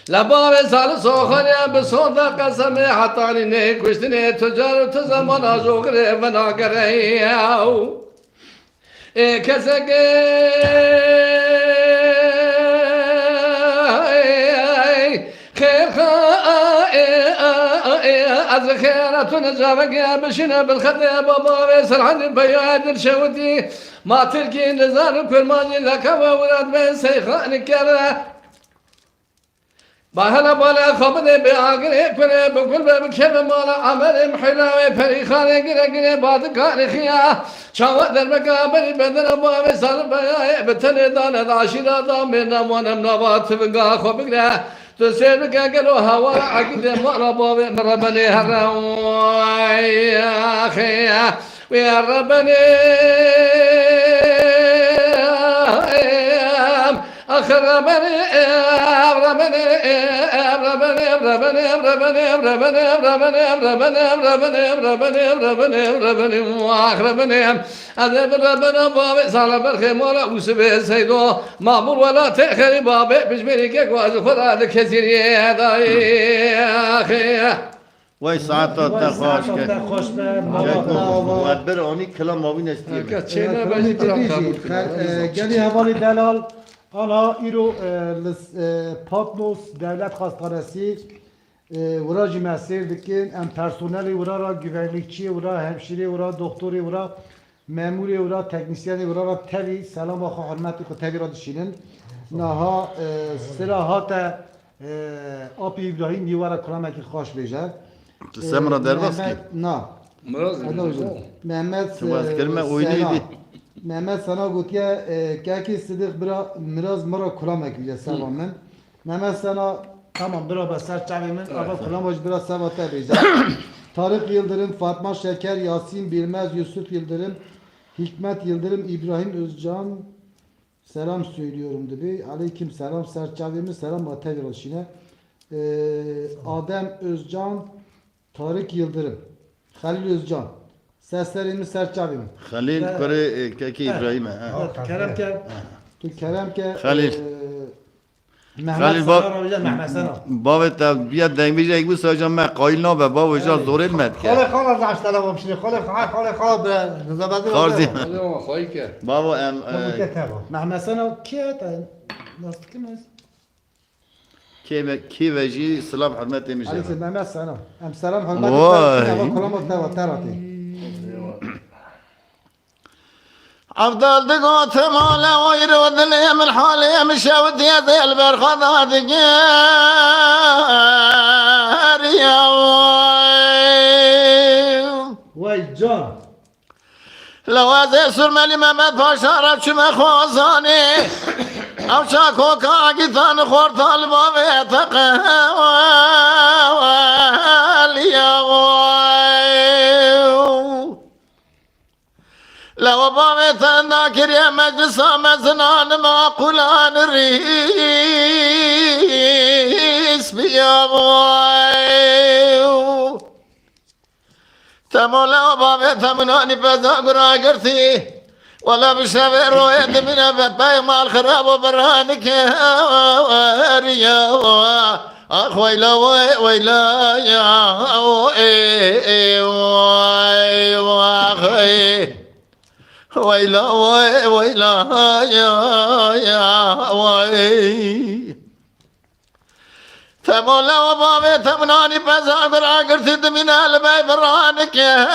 لبابي سال سوخنيا بصوت قسمي حطاني نيكوشتني تجار تزمنا زوغري بنا قرياو كسك از خیرات نجابك يا بشنا بالخطية بابا ويسر عندي بياد الشوتي ما تركي نزار كل ماجي لك وورد بين سيخان كره بهلا بالا خبده بعقل كره بكل بكيف مالا عمل محلاوي فريخان قره قره بعد كان خيا شاوات المقابل بدن ابا ويسر بياد بتني دانا عشيرة دامنا وانا منابات بقا خبقنا تسير قالوا هوا عقد مرة بابي مربني هراوي يا أخي ويا ربني آخر ربني ربني ربني ربني ربني ربني ربني ربني ربني ربني ربني ربني آخر ربني هذا ربنا بابي صار بالخير ولا وسبه سيدو معمول ولا تأخر بابي بجبري كيك وازفر هذا كثير هذا يا أخي وای ساعت تخش که خوش به واد بر آنی کلام ماوی نشتیم چه بجی گلی حوالی دلال آنها ایرو پاتنوس devlet hastanesi ورا مسیر دکن ام پرسونلی ورا را güvenlikçi ورا hemşire ورا doktori ورا memuri ورا teknisyeni ورا را تلی سلام آخو حرمتی کو تلی را دشینن نها سراحات آپی ابراهیم دیوارا کلامکی خوش بیجه سمرا درباسکی نه Mehmet Mehmet sana gotiye kaki sıdık bira miraz mara kulam ekliye sevamen. Mehmet sana tamam bira basar çavimin ama kulam hoş bira sevata beyza. Tarık Yıldırım, Fatma Şeker, Yasin Bilmez, Yusuf Yıldırım, Hikmet Yıldırım, İbrahim Özcan selam söylüyorum dedi. Aleyküm selam serçavimiz selam atev roşine. Adem Özcan, Tarık Yıldırım, Halil Özcan Seslerimi serçavim. خلیل کره که ابراهیمه Kerem ke tu Kerem ke Halil. Mehmet Halil Sana bak- Rabi'de Mehmet Sana. باب تا بیاد دنگ بیجه یک بود ساجا من قایل نا به باب وجا زوریل مد خاله کرد خاله از عشتلا بامشنی خاله به نظامتی خارزی حالا ما خواهی که بابا ام Mehmet Sana ki ta nasıl kim az? کی وجی سلام حرمت میشه Aleyküm Mehmet Sana. Hem selam hürmet Vay. ederim. Kulamat ne var terati. افضل دقوت ماله ويرود لي من حالي مشى ودي ذيل برخضات جار يا Vay can. لو هذا سرمالي ما باشارة شما خوزاني او شاكو كاكي ثان خور طالبا بيتقال يا لو بابت ذاكر يا مجلس مزنان معقولان الرئيس بيا تمولا بابت مناني بذاكر عقرتي ولا بشبه رويت من بابي مع الخراب وبرهانك يا ويلا ويلا يا ويلا ويلا يا وي تمولا وبابي تمناني بزاقر عقرتي دمين البي برانك يا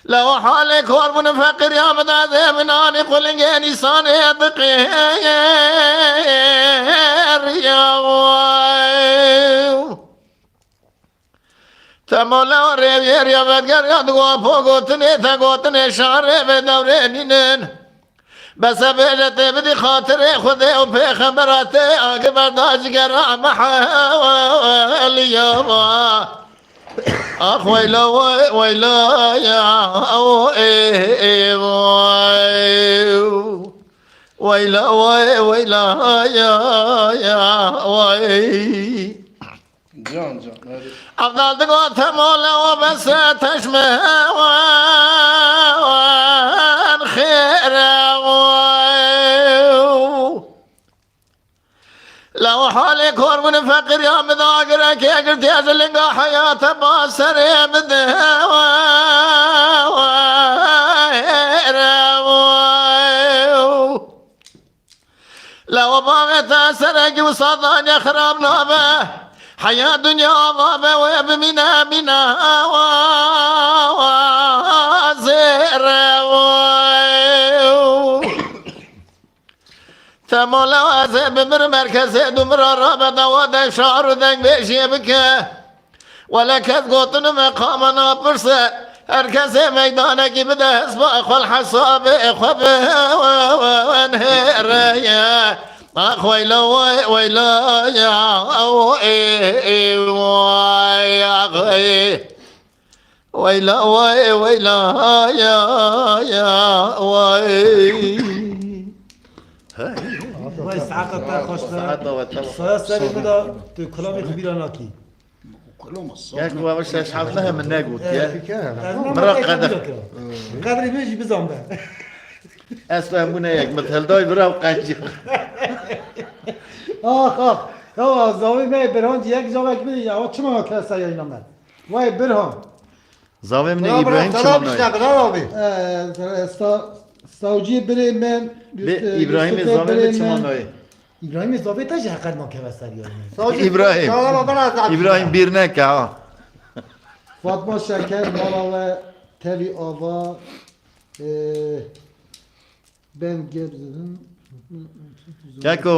لو حالك هو من فقر يا مدى مناني قل اني صاني بقير يا تمولا وريبير يا بدقر يا دقوا فوقوتني تقوتني شعري بدورينين بس بيجتي بدي خاطري خذي وفي خبراتي اقبل داج قرع محالي يا اخ ويلا ويلا يا ويلا ويلا يا وي can can. Hadi. أفضل تقول مولا وبس تشمه وان خير لو حالي كور من فقر يا مذاقرك يا قلت يا زلقا حياته باسر يا لو باغت اسرق وصدان يخرب نوبه حياة دنيا ضابة ويبمنا منا وزير تمولا وزير بمر مركز دمر رابطة ودا شعر ذنك بيشي بك ولا كذ قوتن مقامنا برسة هركز ميدانك بدا اسباق والحصاب اخوة وانهير يا اخ ويلا ويلا يا ويلا ويلا يا Vay saatler hoşlar. Saya seri burada tu kulağımı kibirana ki. ياك واش شحالنا من ناقوت يا Mera kadar. Kadri beji bizam ben. اصلا منا ياك مثل داي برا وقنجر Ah ah. Ya zavi me berhan diyek zavak mi ya o çima kasa yayınlam ben. Vay berhan. زاوي من ابراهيم سلام شلون işte bravo Savcı bire men ابراهيم زاوي شلون İbrahim zavi ta jahkar ma kevasar yani. İbrahim. ابراهيم بيرنك ها Fatma Şeker, Mala ve Tevi Ava, ben Gebze'den. كاكو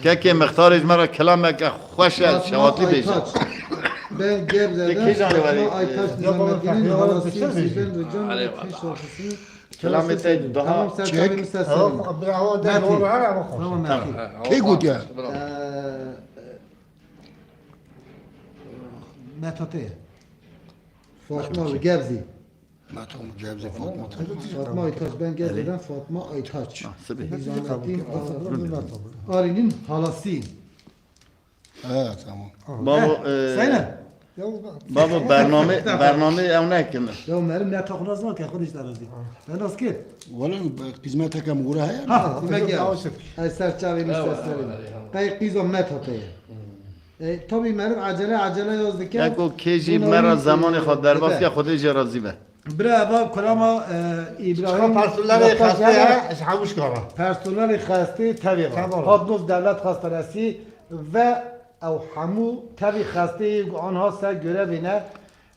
كاكي مختار مرة كلامك خوش شواطي بيش Ben Gebze'den. Peki, canım, hadi. Fatma Aytaç Nizamettin'in halasıyım. Ziben Rıcan ve Keş Ortası. كلامك daha Tamam sen tabii seslerim. bravo de Tamam Mert'i. Hey good ya. Metate. Fatma Gebze. Matom Gebze Fatma. Fatma Aytaç ben Gebze'den Fatma Aytaç. سبي Nizamettin Ali'nin halasıyım. tamam. بابا Sayın. بابا برنامه او نکنه Ya benim ne takılmaz mı ki arkadaş da razı. Ben nasıl ki? ولی قسمت کم گوره هیا Ha, demek ya. Ay serçavi müstesleri. Kay kızım met hataya. Tabii benim acele yazdı ki. یکو کیجی مرا زمان خود در باز که خودی جرازی به Bravo kolama شما İbrahim پرسولر خسته حموش کارا personel خسته tabii var. Tamam. Hadnuz devlet hastanesi ve او همو tabii خسته آنها سر görevine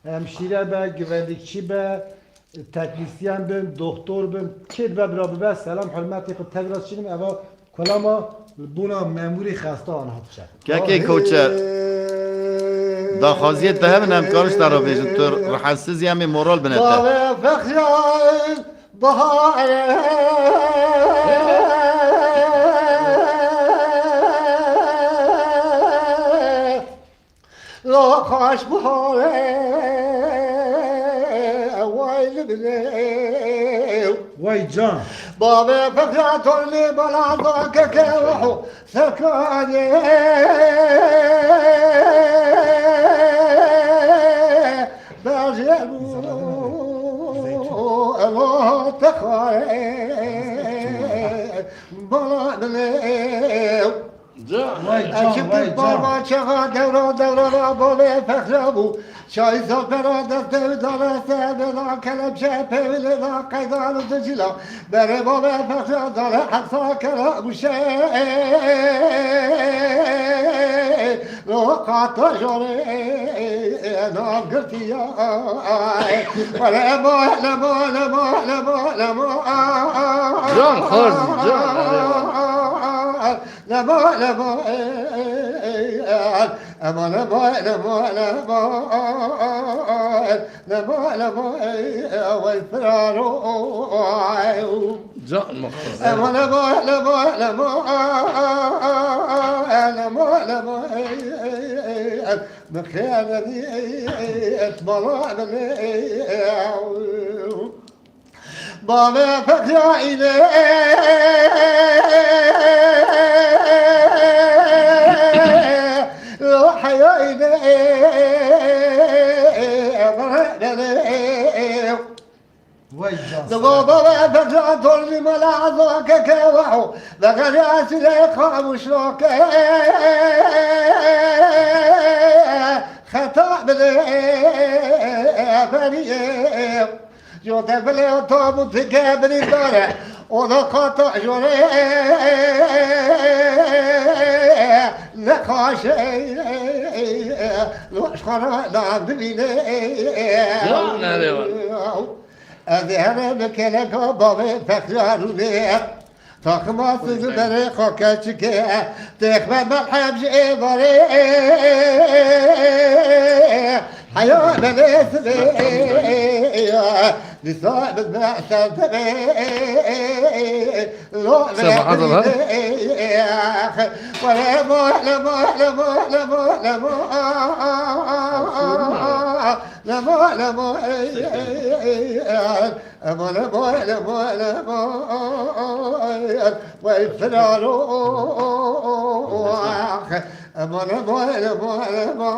hemşire be, güvenlikçi be, teknisyen be, doktor be, kid be, beraber selam hürmeti ku tekrar çinim eva kolama buna memuri خسته آنها تشه. که که کوچه داخوازیت ده هم همکارش در بیشتر تو رحسیزی همی مورال بنته بابا فخران بهار لا خاش بهار ويل بليل Vay can. بابا فخران تولي بلا ضاك كروحو سكاني بازيبو الله تخاي بلا بليل Vay can, vay اكيد can. بابا شغا دورا بابا فخربو شاي زفرا دفتر دارا سبلا كلب شاپه ولدا قيدان دجلا بره بابا فخرا دارا حصا كلا بوشي لو قاطع جوري نام قرتي يا ولا ما لا ما لا ما لا ما لا ما Can Harzi, can. لا ما لا ما أما لا ما لا ما لا ما لا ما لا ما والفرار Can Muhtar. أما لا ما لا ما لا ما لا ما لا ما مخيانتي اتبرعني بابا فكرة إليه روحي إليه Vay can. بابا فكرة تولي ملاحظك كوحو لقد أسلي خاموش لوك خطأ بلي بني جو تبلي وطابو تكابري داري وذا قطع جوري لقاشي لوش خرا لعب بيني Can nereye أذهب بكلك بابي فكراني تخما سزبري خوكاتشك تخما ملحب جيبري حياة بلسبي لصاحب المعسل تبي سمع عضلة. ولا مو لا مو لا مو لا مو لا مو لا مو لا مو أما لا مو لا مو لا مو والفرار أما لا مو لا مو لا مو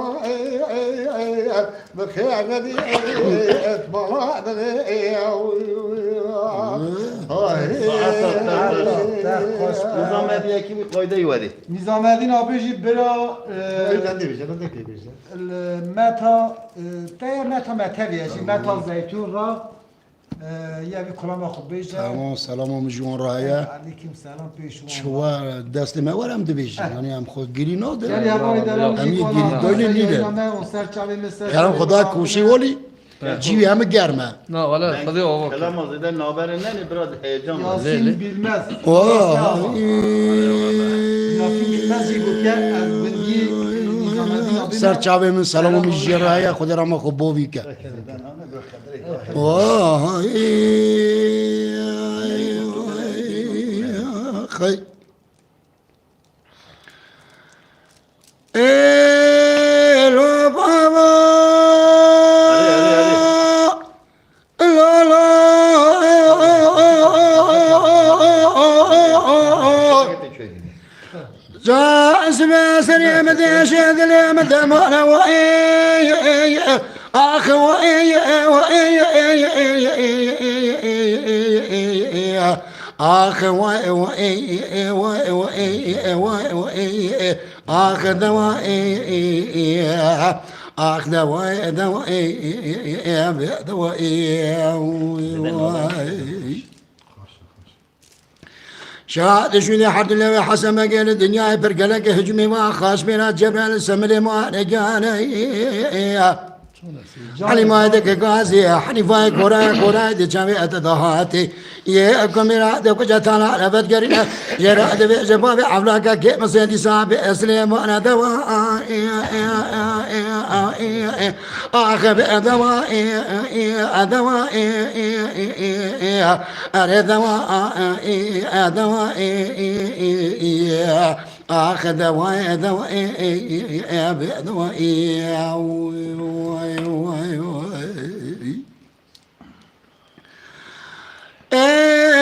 بخيانتي اطمرا نظام یکی قایده یوری Nizamettin abi jî bira meta te meta meteviye jî meta zeytun ra ya bir kulama xwe bêje. تمام سلام جوان رایا Aleyküm selam pêşwan. شوا دست ما ورم دبیش یعنی هم خود گیری نو Gel ده ya bari devam Hem ki iyi kona. geri böyle değil de. On ser çavi mesaj. کرم خدا کوشی ولی جیوی همه گرمه نه ولا خذي هو کلام از ایدن نابرن نه براد هیجان Yasin bilmez. آه Yasin bilmez jî gotiye ez bilgi Nizamettin abi. سر چاوه من سلام می جرایا خود را ما خوب بوی که آه خی ای رو بابا لا لا جا اسم سريع مدين شدل مدمر وإي آخ وإي آخ وإي آخ دوائي آخ دوائي دوائي شهادة شو حد الله حسن ما قال الدنيا برقلك هجمي وخاش بنا جبل سمري ما رجاني حلي ما يدك قاسي حلي فاي كورا دي جامي اتدهاتي يا كاميرا دو كجتانا رفت قرينا جراد بجباب عفلاك كي مسيدي صاب اسلم وانا دواء اخ بدواء دواء اري دواء آخ دواء دواء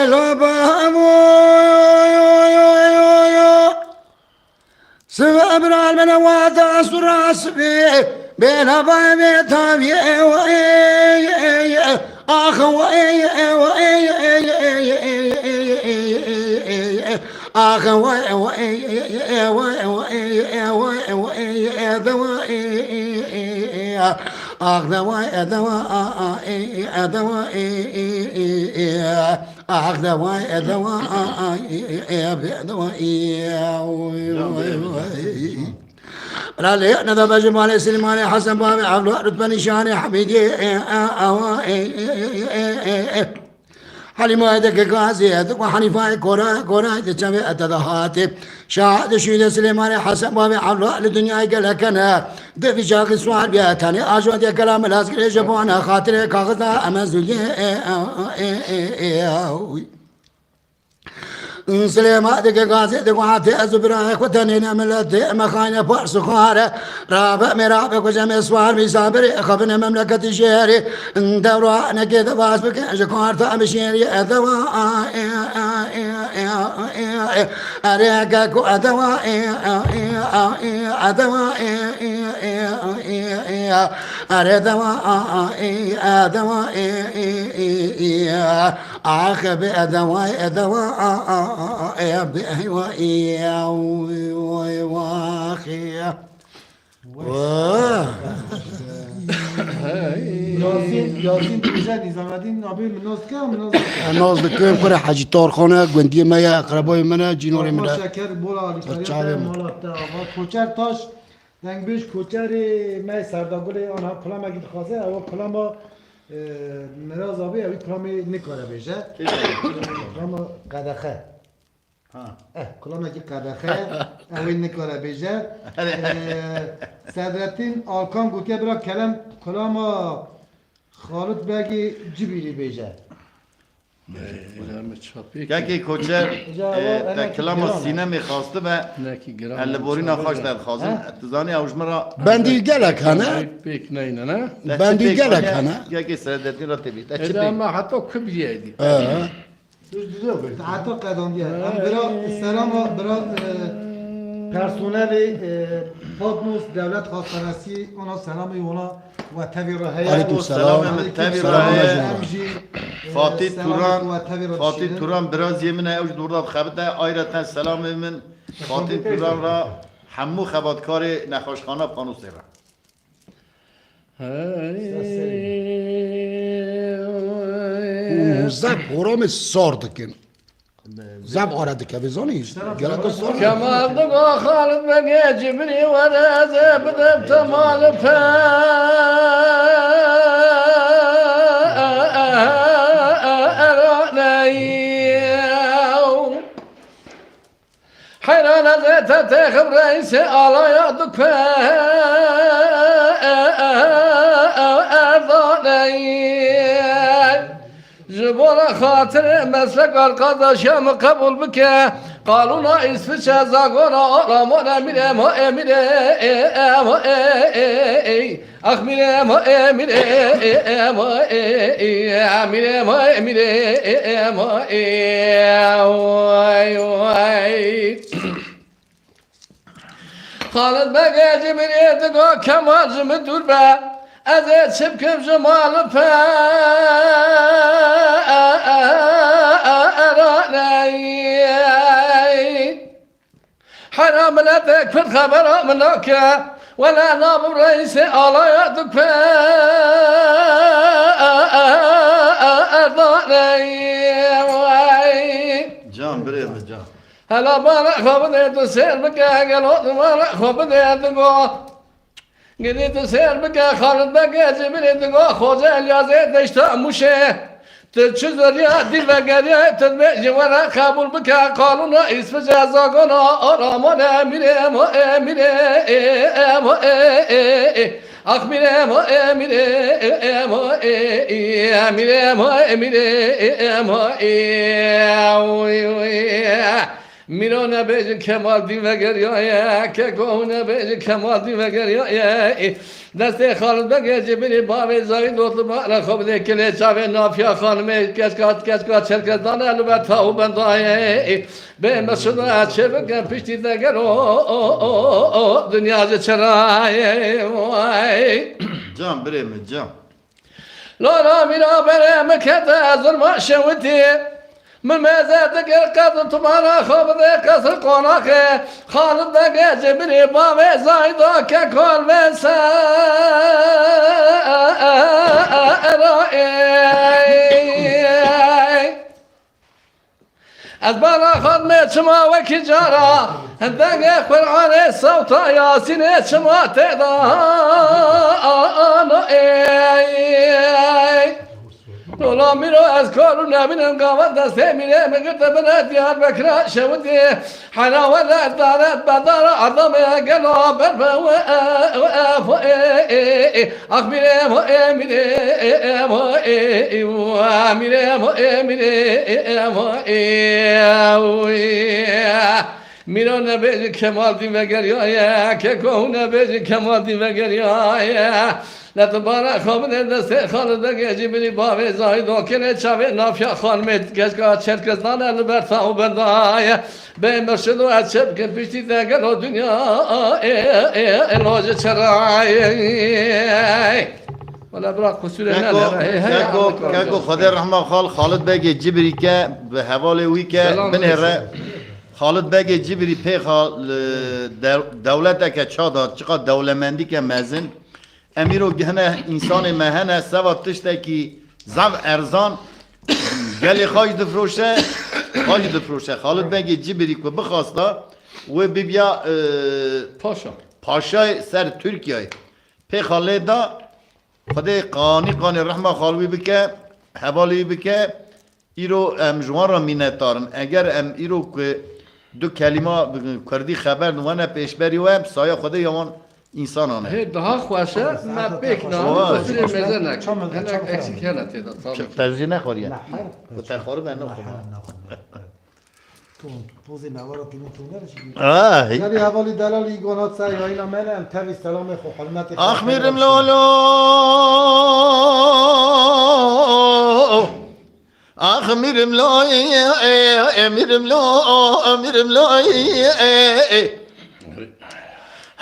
لو بابو سبع ابرار من واد سراس بين اباي تابي اخ آخ آخ دواء آخ لا لي ندى بجمال سليمان حسن بابي عبد رتبة نشاني حميدي حلي ما يدك قاسي وحنيفاي كورا تجمع التضحات شاهد شهيد سليمان حسن بابي عبد الدنيا قال كنا دفي شاق سؤال بياتني اجود كلام الاسكري جبوانا خاطر كاغذا امزلي سليمان دك قاسي دقواتي أزبرا كتنين ملتي مخاين فرس خارة رابع مرابع كجمع سوار بيسابري خبنا مملكة شهري دورا أنا كده باس بك جكار تامشيري أدوا أريكا كو أدوا أدوا آخ بأدواء يا بأهوائي واخي یاسین پیشه نیزامدین نابی مناز که مناز ناز بکنم کره حاجی تارخانه گوندی ما یا اقربای منه جینوری ما منه شکر بولا لیشتریت مالات آقا کوچر تاش دنگ بیش کوچر می سرداگل آنها کلام اگه خواسته او کلام مراز آبی اوی کلامی نکاره بیشه کلام قدخه کلام اگه قدخه اوی نکاره بیشه صدرتین آلکان گوته برا کلام خالد بگی جبیلی بیشه یکی کوچر کلام سینه میخواسته و البوری نخواست خواستن اتزانی اوجمرا بندی گلک هنه بندی گلک هنه یکی سردتی را تبید إذا ما حتى كبيرة دي حتی قدامیه برا سلام برا پرسونل پادموس دولت خواستنسی اونا سلامی اونا و تبی راهی علیکم سلام تبی فاتی توران براز یمنه اوج دوردا خبرده آیرتن سلام من فاتی توران را همو خباتکار نخوشخانه پانوس را زب برام سارد کن زب آرد که بزانیش گلک سارد كمال دقا خالد بقى جبري وانا زبدت تمال حيران زيت تخب رئيس على يدك جبولا خاطر مسلك القضاشم قبول بك قالوا ناقص في شازاغورا رامونا ميري مو ميري اخ ميري مو ميري ميري مو ميري Halid Begeci bir yedik o kemalcımı dur be. Ez çıpkım cemalı pe. حرام لا تكفر خبر منك ولا نام رئيس على يدك Can bre mi can. هلا ما خبر تسير بك قالوا ما خبر تقول قلت تسير بك خالد بك جبريل تقول خوجه اليازي تشتا مشه تشزر يا دل وقرية تدمج ولا قبول بك قانون اسم جزاقنا آرامنا أمير ما أمير ما أخمير ما أمير ما أمير ما أمير ما میرون بیج کمال دی وگریه که گونه بیج کمال دی وگریه دست خالد بگه بری باوی زاید دوست ما خوب دیکلی چاوی نافیا خانمی کسکات چرکدان البته او بندایه به مسعود چه بگم پیشتی دگر دنیا چرایه Can bre mi can. لورا میرا بره مکت از ما شوتی من مازال قصد طمانا خوب ذي قصر قوناك خالد ذا جبري بابي زايدو ككل مسا أزبانا خدمة شما وكجارة هندق يخبر عن الصوت ياسين شما تدا لولا میرو از کارو نبینم قاوت دسته میره مگرد بنا دیار بکرا شودی حناوه دارد بدار عظم گلا برفا و افا اخ میره ما میره ما میره ما میره ما میرو نبیج کمال دی وگریایه که کو نبیج کمال دی وگریایه نتبارا خامن دست خالد بگی بری باوی زاید و کنه چاوی نافیا خانمید کشکا چرکزدان البرتا و بندای به مرشد و از شب که پیشتی دگر و دنیا الهاج چرای ولا برا قصور Kako خدا رحمه خال خالد بگه جبری که به حواله وی که بنهره خالد بگه جبری پیخا دولت که چا داد چقدر دولمندی که مزن امیرو گهنه انسان مهنه سوا تشته کی زو ارزان گلی خواهی دفروشه خالد بگه جبری که بخواستا و ببیا پاشای سر ترکیه پی خاله دا خدا قانی رحمه خالوی بکه حوالی بکه ایرو جوان را مینتارن اگر ایرو که دو کلمه کردی خبر نوانه پیشبری و هم سایه خدا یمان انسانانه هی daha خواسته ما بکنم بسیار مزه نکن هنگ اکسیک هنه تیدا تجزیه نخوریه و تخواره من نخورم تو پوزی نوارا تیمون تو نرشی آه یعنی حوالی دلالی گونات سعی ها اینا منم تبی سلام خو حرمت آخ میرم لولو آخ میرم لوی میرم لوی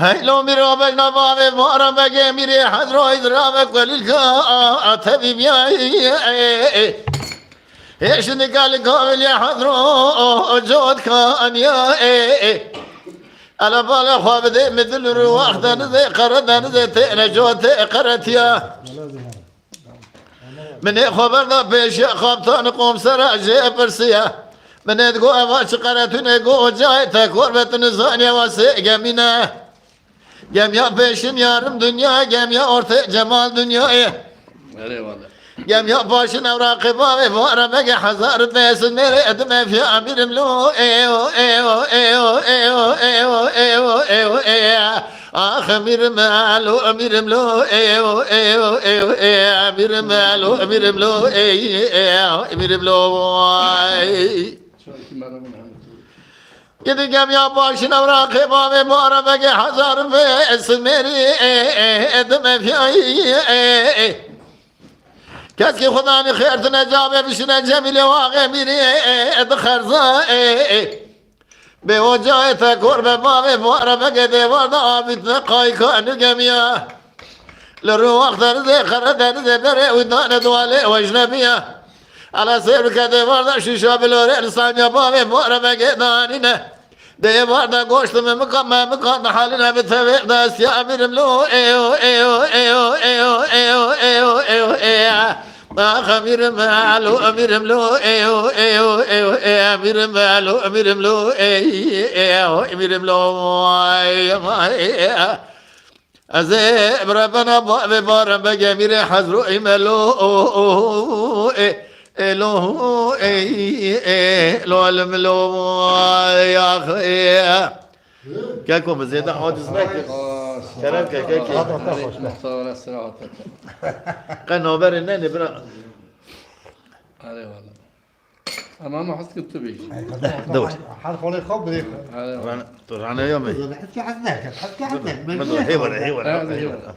هیلو میرا بگ نبابه مارا بگه میری حضرای درابه قلیل که آتبی بیایی ایش نکال کامل حضرو جود کانیا الا بالا خواب ده مثل رو وقت نده قرد نده تینا جود قرتیا من خبر دا پیش خوابتان قوم سر جه پرسیا من ادگو اواش قرتون گو جای تکور بتون زانیا واسه گمینه گمیا پیشین یارم دنیا گمیا orta cemal dünyaya گمیا پاشن اوراق بابه وارا مگه هزار پیس میره ادم فی امیرم لو ایو ایو ایو ایو ایو ایو ایو ایو آخ امیرم لو امیرم لو ایو ایو ایو امیرم لو امیرم لو ایو امیرم لو گدی گمیا پاشن اوراق بابه وارا مگه هزار پیس میره ادم فی کس که خدا می خیرت نجابه بشنه جمیل واقع میری اد خرزا به وجای تکور به باب بار بگه دیوار دا آبیت نقای کانگم یا لرو وقت درزه خرد درزه بره ویدان دواله وجنبیه على سير كده ورد شيشة بلوري لسان يا بابي بورا بقيت نه ده ورد قوشت من مكان حالنا بتفيق ده سيا بيرملو ايو ايو ايو ايو ايو ايو ايو ايو ما خمير مالو امير ملو ايو ايو ايو ايو امير مالو امير ملو ايو امير ملو ايو ازي بربنا بار بجمير حزرو ايملو لو لو الملو يا اخي كاكم زيادة حوادث ناكل كلام كاكي مختار الصراحة قال نوبر الناني برا هذا والله أما ما حس كنت بيجي دوش حرف ولا خوب بريك أنا يومي حكي عنك حكي عنك هيور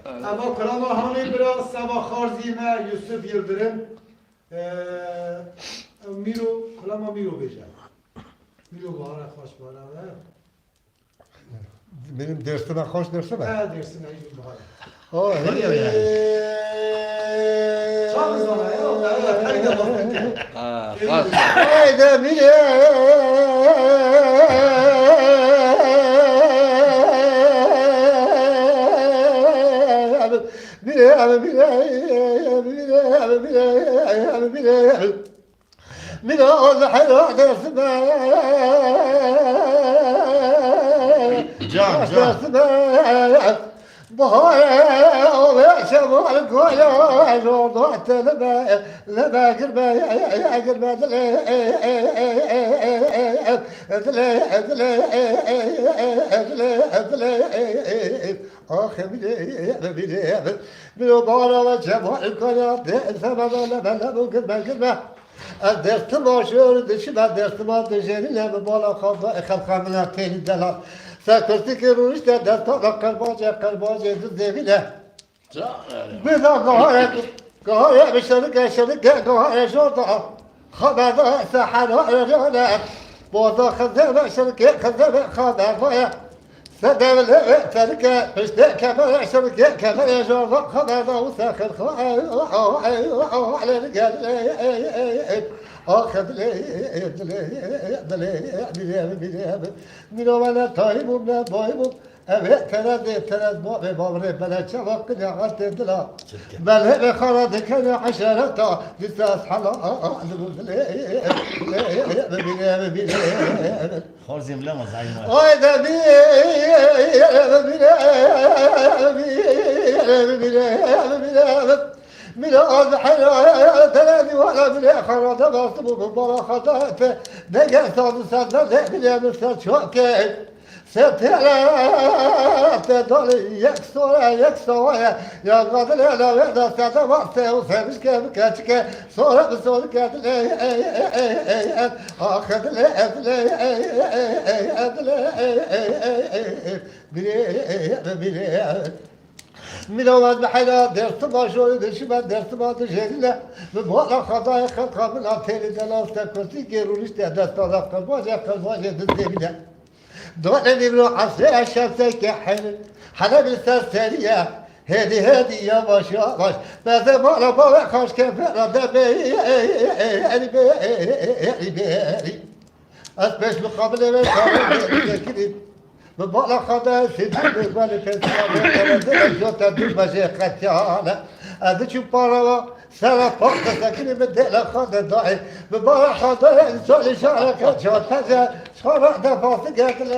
اما کلام هانی برا سبا خارزی ما یوسف یلدرم میرو کلام میرو بیجا میرو باره خوش باره benim dersime hoş dersime. نه درسی نهیدیم باره Oh, iyi. چند زنه خیلی دفعه خلاص Haydi من الحياة جان بهار شمال كويا جوضات لما قربا يا قربا اخ من بارا وشمال كويا سبب لما قربا درست ماشور دشمن درست ما دشمنی لب بالا خواب خلقمنا تیلی دلال سکرتی که روش در تا قرباج دیوینه بیدا گاهی بشترک گاهی شرطا خبر سحنا رجانا بوضا خزم شرکه خزم خبر سدم ترك اشتاك كما شرك كما جرى خبر وساخر على الرجال اخذ من وانا طيب من بايب ابي ترد بابر بلا شبق قعدت دلا بل خرد كان عشرة لساس حلا خارزي ملامة زعيمة هذا من أضحى ثلاثي ولا من آخر ضغط ببرخات دقا صاد صاد من مستر شوكي ستلات دولي يكسر يا غادر لا يدا ساتا وقت وسامش كم كاتك صورة بصورة كاتل اخذ من أول بحيرة درت ما شو دشمن درت ما تجيله بموضع خطايا خطا من أطيل دلالة كرسي كيرونيش تهدست على قلباجة الدنيا دولة نبلو عصي الشمس كحل حنا بالسرسرية هدي يا باش ماذا ما ربا خاش كفر دبي أسبش مقابل كذب ببالا خدا سيدنا بالي كذا جوتا دبجة قتيانا هذا شو باروا سلا فوق سكني بدل خدا ضاعي ببالا خدا سولي شارك جوتا شارع دفاس قتل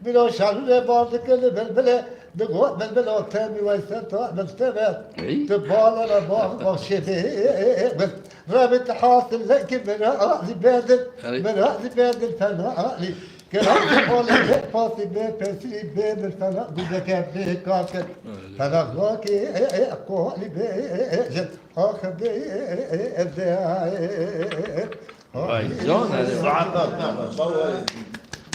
بلا شارع بارك البلبلة بقوة بالبلة تامي ويسطا مستمر تبالا لباق شفي رابط حاصل لك من رأسي بادل فنائي كلام قولي فاصي بيسي بين الفناء بدك بكاكل فنغاك قولي بيجل آخر جان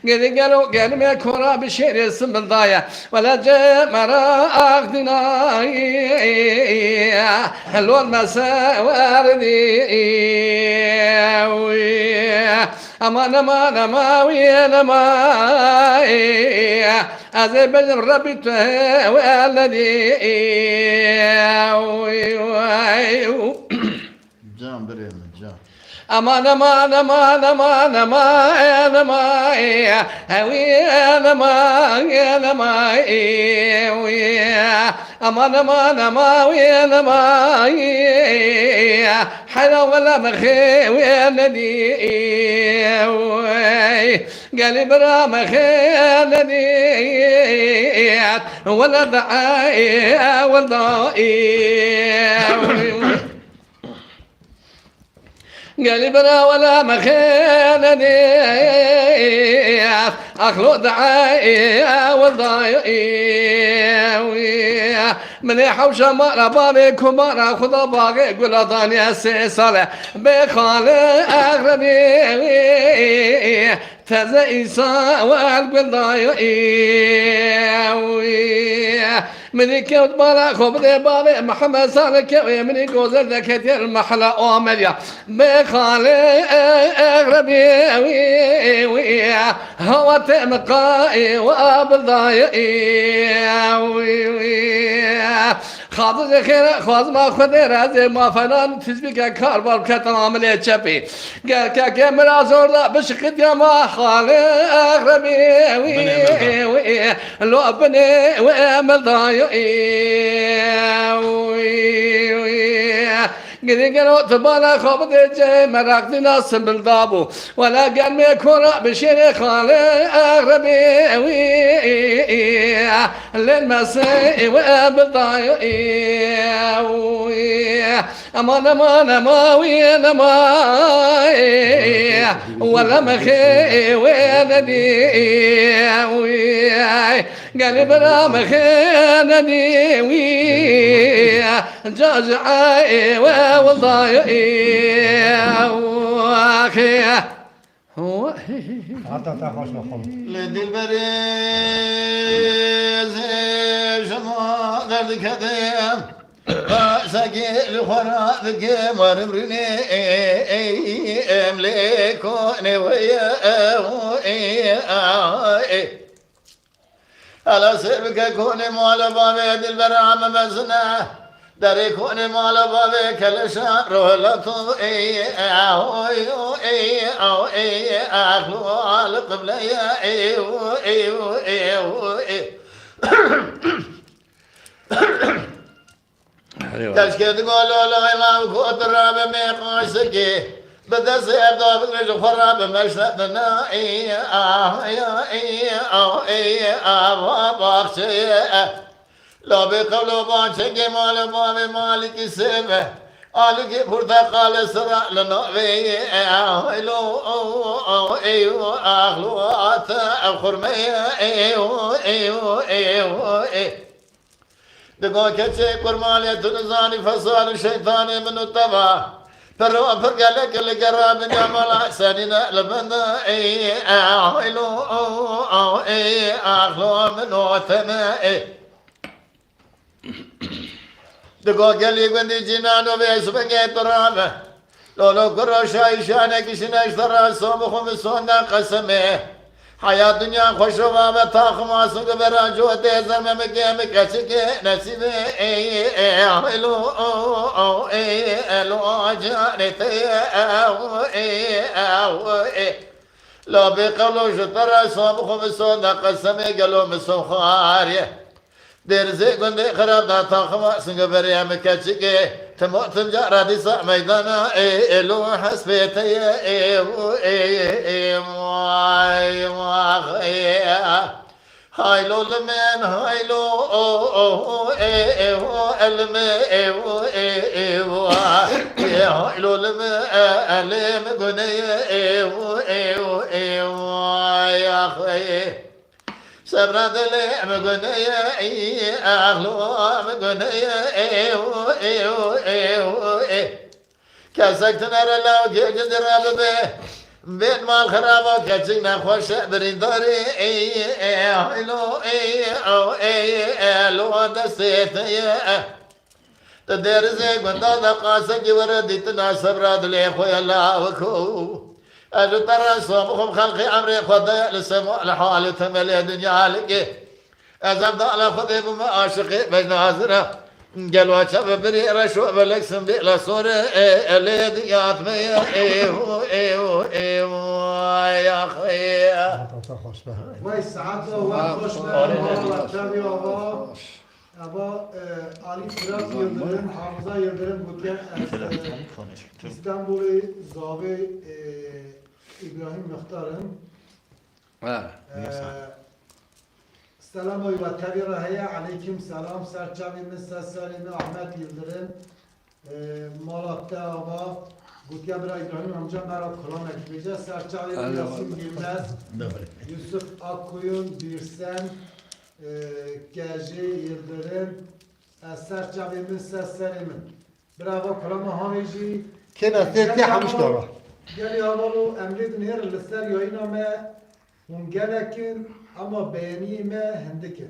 قالوا قال ما كورا بشير اسم بالضايع ولا جاء مراق دناي هلو المساء واردي امان امان امان امان ازي بجر ربي والذي جان بريم جان امان امان امان امان امان امان هوي امان امان امان امان امان امان حلا ولا مخي وينني قال برا مخي ولا دعاء ولا قال برا ولا مخانني اخلو دعائي والضايع من حوش مرة بارك ومرة خذ باقي قول ضاني السيسالة بخالي اغربي تزيسا والقل ضايع مني كيوت بالا خبري بالي محمد سالك مني جوزر ذكتي المحلى أمليا بخالي أغربي هو تمقائي وابضايعي خاطر خير خواز ما خذ رازي ما فنان تسبيك كاربال كتن عملية شبي قال كاميرا زوردا بشقد يا ما خالي أغربي لو بني وامل ضايعي قالوا تبالا خبط جاي مراقدي ناس بالضابو ولا قال مي كورا بشيري خالي أغربي للمسيء وبالضايعي أمان أمان أماوين أماي ولا مخي وينني قال برا مخينني جازعي والضايعي حتى تخش نخل لدي البريز جمع درد كديم ساقي الخرا ذكي مرمرني املكوني ويا على سرك كوني مال بابي دل برام مزنا داري كوني مال بابي كل شهر ولتو اخلو على قبل تشكي تقول له امام كوت الراب ميقاسكي بدس يبدو بكرش خراب مشتنا لو بقولوا بانشكي مال بابي مالك السبه آلوكي برتقال سرع لنوبي ايو اخلو عطا خرمي دقو كتشي قرمالي تنزاني فصال الشيطاني من التبع فروا فرقلك القراب جمال سنين لبنا اخلو من وثنا دقو قلي قندي جنانو بيسبنجي ترابه لولو كرو شاي شانك شنش ترى صوبخم سونا قسمه حياة دنيا خوش و بابا تاخم آسوك برا جو تیزم مکیم کچکے نصیبے الو جانتے لو بقلو شترا صوب خم سونا قسمه قلو مسو خاريه درزي قندي خراب دا تاخم آسوك برا مکچکے تموتم جارا ديسا ميدانا الو حسبيتي هايلو لمن هايلو هايلو لمن ألم قني يا خي سبرد لي مقني أهلو مقني كاسك تنار الله جدر به بيت مال خرابة كتشنا خوش بريداري لو دسيت تدرزي قندا قاسك وردتنا صبراد لي خويا الله وكو أجو ترى صومكم خلقي أمري خدا لسمو لحالي تملي دنيا لك أزم على خذي بما عاشقي بجنازنا قالوا شاب بري رشوا بلك سمدي لا صور اللي ديات ميا يا خيا وای ساعت و وقت خوش به تابی آبا آبا علی فراق یıldırım Hamza Yıldırım bugün İstanbul Zavi İbrahim Muhtar'ın selam ve tabi rahaya aleyküm selam serçavimiz seslerimi Ahmet Yıldırım Malatya Aba Gutya Bira İbrahim amca merhaba Kur'an ekibece serçavimiz Yasin Gülmez Yusuf Akkuyun Birsen Gezi Yıldırım serçavimiz seslerimi bravo Kur'an Hamici Ke bastiyed ke hamuş kara. Gel havalı emredin her lister yayıname hun gelekin ama beğeniyime hendikin.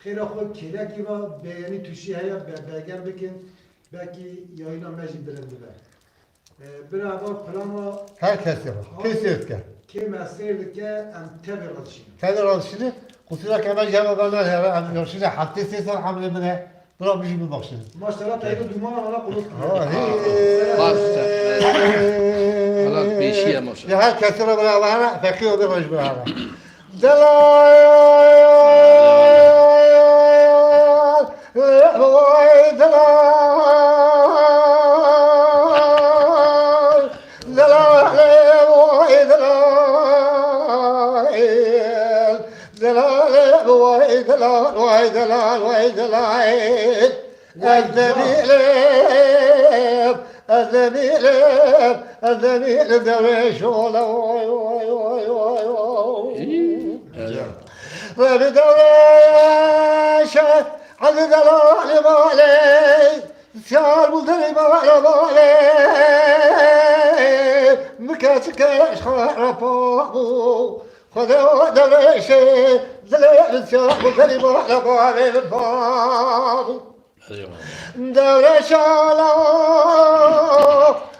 Khira xo kireki va beğeni tuşi haya begen bikin belki yayıname jibilendiler. Bravo plano Herkes yapar. Kesiyet ke. kim esirdi ke em tebi alışın. Kader alışını kusura kemer cevap vermez ya. Am yorşine hatta sesler hamle mine. Bırak bir şey mi baksın. Maşallah taydı duman ala kulut. Valla bir şey yapmış. Ya her kesire beraber fakir bir hoş beraber. الذبيل درويش ولا بدرويش عد دلال بالي سيار بلدري بالي مكاتك اشخاص خذوا درويش دلال سيار بلدري بالي بالبابو درويش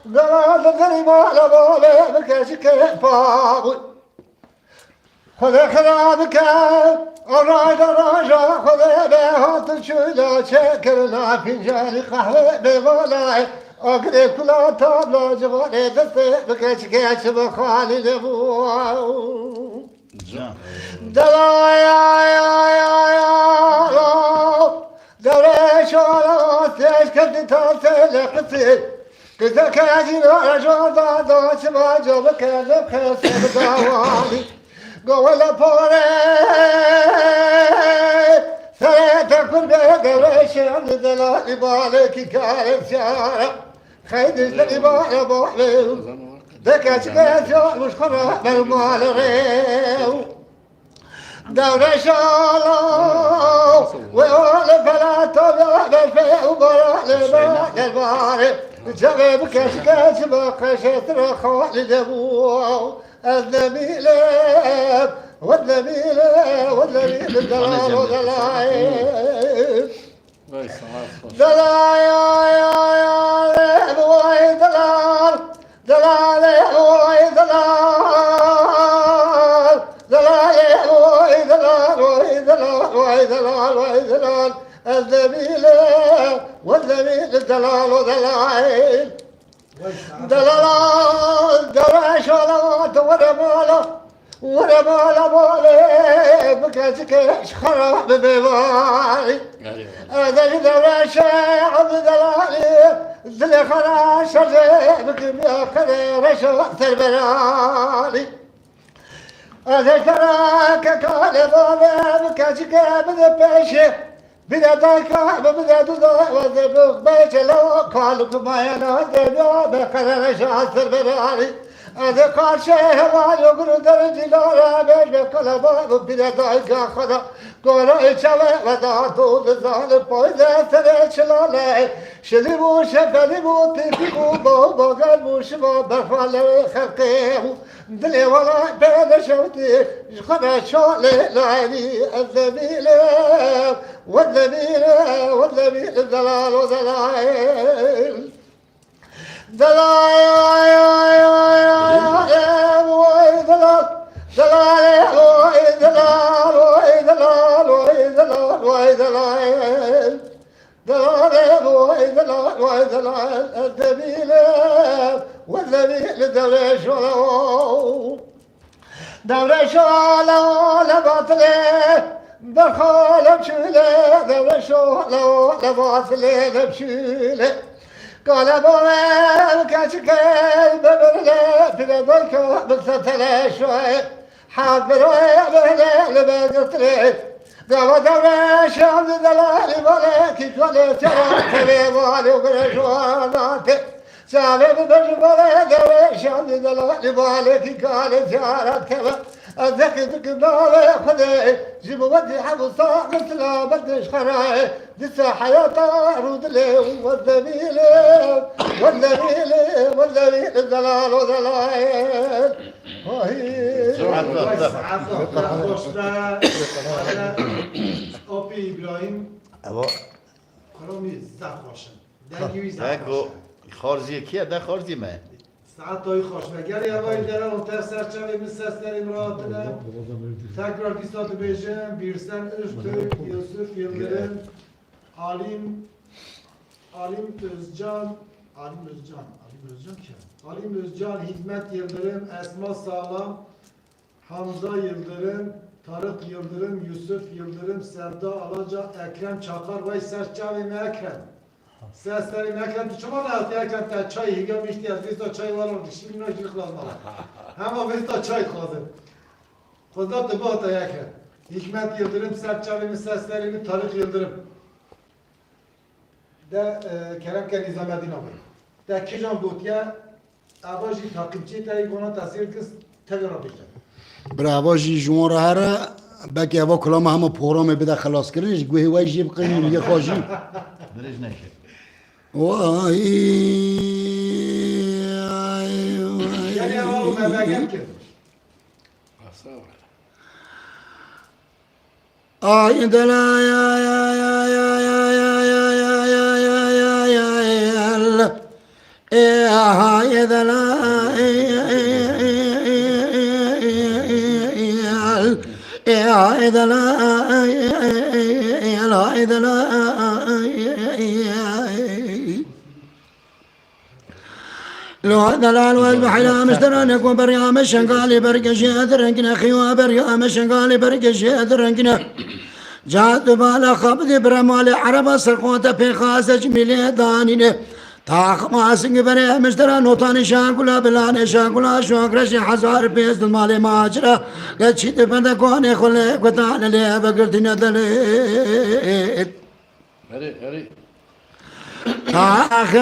دلال غريبة لبالي بكاشك بابو خذ خذابك أراد راجع خذ بهات الشولا شكرنا فنجان قهوة بغلاي أقري كلا طابلة جغالي دستي بكاشك بخالي لبو دلايا دلايا شوالا سيش كنت تاسي لقصي كذا كاجين رجال ضادا سما جابك لبخير سبداوالي قول بوري ثلاثة كل بقريش عند دلالي بالك كارب سيارة خيد الزلي بالي بوحلي دكاش كاسيار مش خرا بالمال غيو دورة شالو ويولي فلا تبع بالفي وبرالي بعد الباري جغب كشكاش بقشت رخوالي دبوه الذبيل والذبيل والذبيل الدلال ودلايل دلايل وي دلال دلال وي دلال دلايل وي دلال وي دلال وي دلال وي دلال الذبيل والذبيل الدلال ودلايل دلال دراش ولا مالا مالي بكاتك خراب ببالي هذا دراش عبد دلالي دل خراش بكم يا خرير شوقت البلالي هذا كراك كالي ضالي بكاتك بدبيشي بدا دايكا بدا دودا وذبوك بيت لو قالوا ما ينادي بخرج عثر براري از کارشه هوا یگرو در جلاره به کلبا bir dayga خدا گورای چوه و دادو زال پایده سر چلاله شلی بو شفلی بو تیکی بو با گل بو شما برفاله خلقه دلی والا بین شوتی خدا شاله لعنی الزبیله والزبیله والزبیل زلال و زلال دور شالا لباطله بخالم شوله دور شالا لباطله بشوله قال بابا كاشكال ببرلا ببرك بستلا شوي حاضر بهلا لبقتري قال دور شام دلالي ولك قال ترى ترى والي وقرشوانات سالم بجبل دور شام دلالي ولك قال ترى كذا أذكرك دار خدي جيب ودي حبصا مثل بدش خراي دس حياة رود لي والذبيل والذبيل والذبيل الزلال وزلال آبی ابراهیم اوا کلامی زخواشن دنگیوی دکو زخواشن خارجی کیه ده خارجی من ساعت های خوش مگر یوایی در اون تر سرچوی مسستر امراتنه تکرار کسات بیشن بیرسن اشتر یوسف یلدرم Alim Özcan kim? Alim Özcan, Hikmet Yıldırım, Esma Sağlam, Hamza Yıldırım, Tarık Yıldırım, Yusuf Yıldırım, Sevda Alaca, Ekrem Çakar ve Serçavim Ekrem. Seslerim Ekrem, çuma da altı Ekrem de çay higam ihtiyaç, biz de çay var oldu, şimdi ne çocuk lazım. Ama biz de çay koyduk. Kozdap da bu hata Ekrem. Hikmet Yıldırım, Serçavim'in seslerini Tarık Yıldırım. De Kerem ke Nizameddin abi. De kijan gotiya avaji takipçi tayi gona tasir kız tegara bişte. برای جی جوان را هر بکی اوا کلام همه پرام بده خلاص کردنش گویی وای جیب قیم یه خواجی برش نشه وای Yani ama o memleket ki. آی دلا یا یا یا یا یا یا یا یا یا یا یا یا یا آی دلا آی دلا آی دلا لو دلال والبحلا مشترنك وبريام الشنقالي برقش يدرنكنا خيوا بريام الشنقالي برقش يدرنكنا جاد بالا خبد برمال عربة سرقوة في خاسج ميلادانين تاخ ما سنگ بري مشترا نوتاني شاكولا بلاني شاكولا شوكرشي حزار بيز المالي ماجرا قد بدا كوني خلي قطان لي بقردنا دليل هري آخ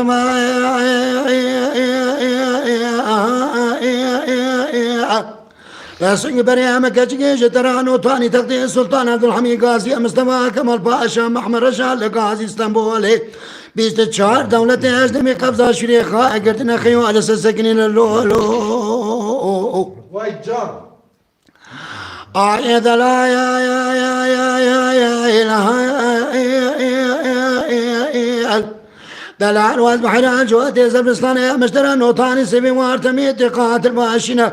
ما سنگ بريام كجيش ترانو تاني تقدير سلطان عبد الحميد غازي مصطفى كمال باشا محمد رشاد غازي اسطنبول 24 دولت اجدمی قبضه شوری خواه گردن خیال سسکنین لولو Vay can. آید لا یا یا یا یا یا یا دلال واز بحران جوات زبرستان مشترى نوتاني سبي وارتمي قاتل باشنا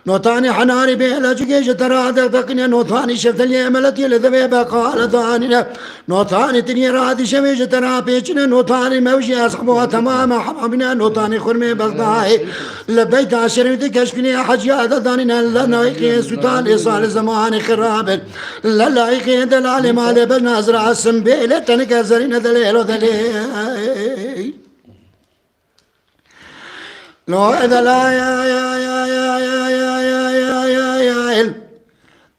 نوتاني حناري بيلا جيش تراد تقني نوتاني شفت اليملتي لذبي بقال ثانينا نوتاني تني رادي شميش ترى بيچنا نوتاني موجي اسخبوا تمام حبنا نوتاني خرمي بغداي لبيت عشر كشكني حجيات ثانينا لنايقي سلطان اصال زمان خراب للايقي دلال مال بنازر السنبيل تنك زرين دليل دليل لو إذا لا يا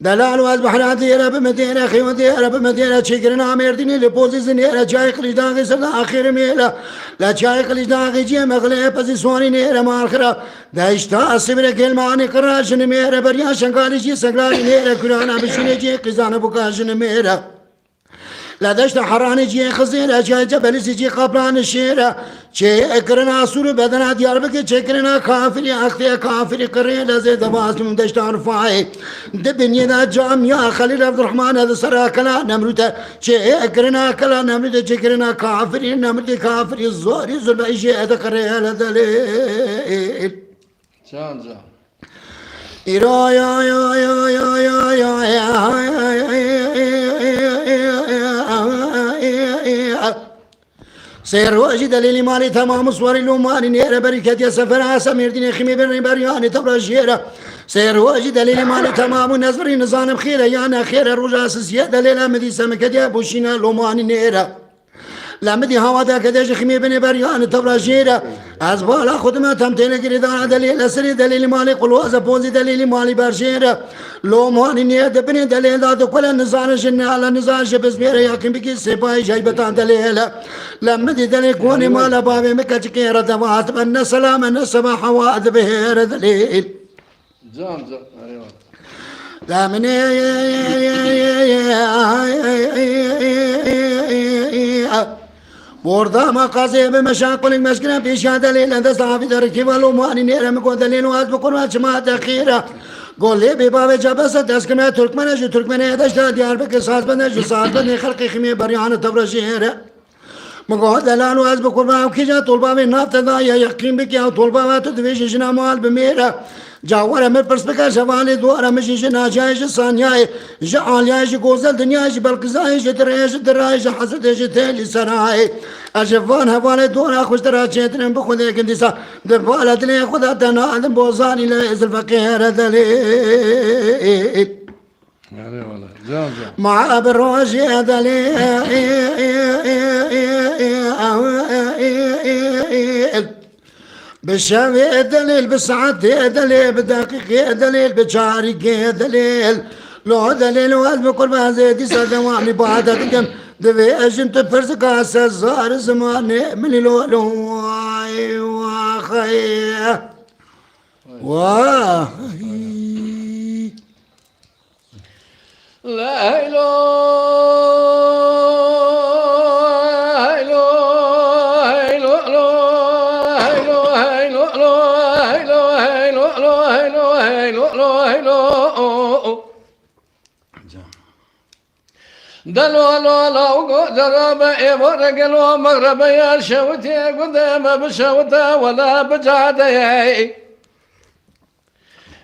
دلال واز بحراتي رب مدينة خيوتي رب مدينة شكرنا مردني لبوزي زنيرة شاي قليش داغي سرد آخر ميلا لا شاي قليش داغي جي مغلي بزي سواني نيرة مالخرا دايشتا صبر كلماني قراشن ميرة بريا شنقالي جي سنقلالي نيرة كرانا بشيني جي قزانا بكاشن ميرة لا دشت حراني جي خزيرة جاي جبل سجي قبران الشيرة شي اكرنا سور بدنا ديار بك شكرنا كافري اختي كافري قرين لزيد باس من دشت رفاعي دبني ذا جام يا خليل عبد الرحمن هذا سرا كلا نمرته شي اكرنا كلا نمرته شكرنا كافري نمرته كافري زوري زربا شي هذا قرين دليل جان جان يا يا يا يا يا يا يا سير واجد دليل مالي تمام صور الأمان نير بركة يا سفر سمير دين خمي بن بريان تبر الشيرة سير واجد دليل مالي تمام نظر نظام خير يانا خير رجاس زيادة دليل مدي سمكة يا بوشينا الأمان نيرة لمدي هوادا كداش خمي بن بريان تبر الشيرة أزبالا خدمة تمتين كريدان دليل أسري دليل مالي قلوة بوزي دليل مالي برشيرة لو ماني نية دبني دليل داد كل النزار جنة على نزار شبز بير يقين بكي سباي جاي بتان دليل لمدي دليل كوني مالا بابي مكتش كيرة دوات بنا سلام النسمة حواد بهير دليل جان جان أيوة لمني وردا ما قاضي بمشاكل المسكنة في شهادة دليل أنت صافي دركي ولو ماني نيرم كو دليل واد بكون شمات أخيرة قول لي بباب جبسة تسكنة تركمنة جو تركمنة دشتا ديار بك ساز بنا جو ساز بنا خلقي خمي بريان تبر شهيرة مقول دلال واز بكون ما وكيجا طلبا من نافت دا يقين بك يا طلبا ما تدويش جنا مال بميرة جاورة من برسبكا شوالي دوارة مشي جنا جايش سانياي جعال يايش غوزل دنيايش بالقزايش دريش درايش حسدش تالي سراي أشفان هوالي دوارة خوش دراجتن بخوديك اندسا دبالة دلي خدا تنال بوزاني ليس الفقير دليل أيوة والله جان جان مع بالروج يا دليل بالشافي دليل بالساعات يا دليل بالدقيق يا دليل بالشارق يا دليل لو دليل واز بكل ما زيدي سدواني بعد دقم دبي اجنت فرزق اسزار زماني من لولو واي واخي واه لا إله إلا دلو لو لو جرب إبرقلو مغرب يا شوتي قدام بشوته ولا بجعدي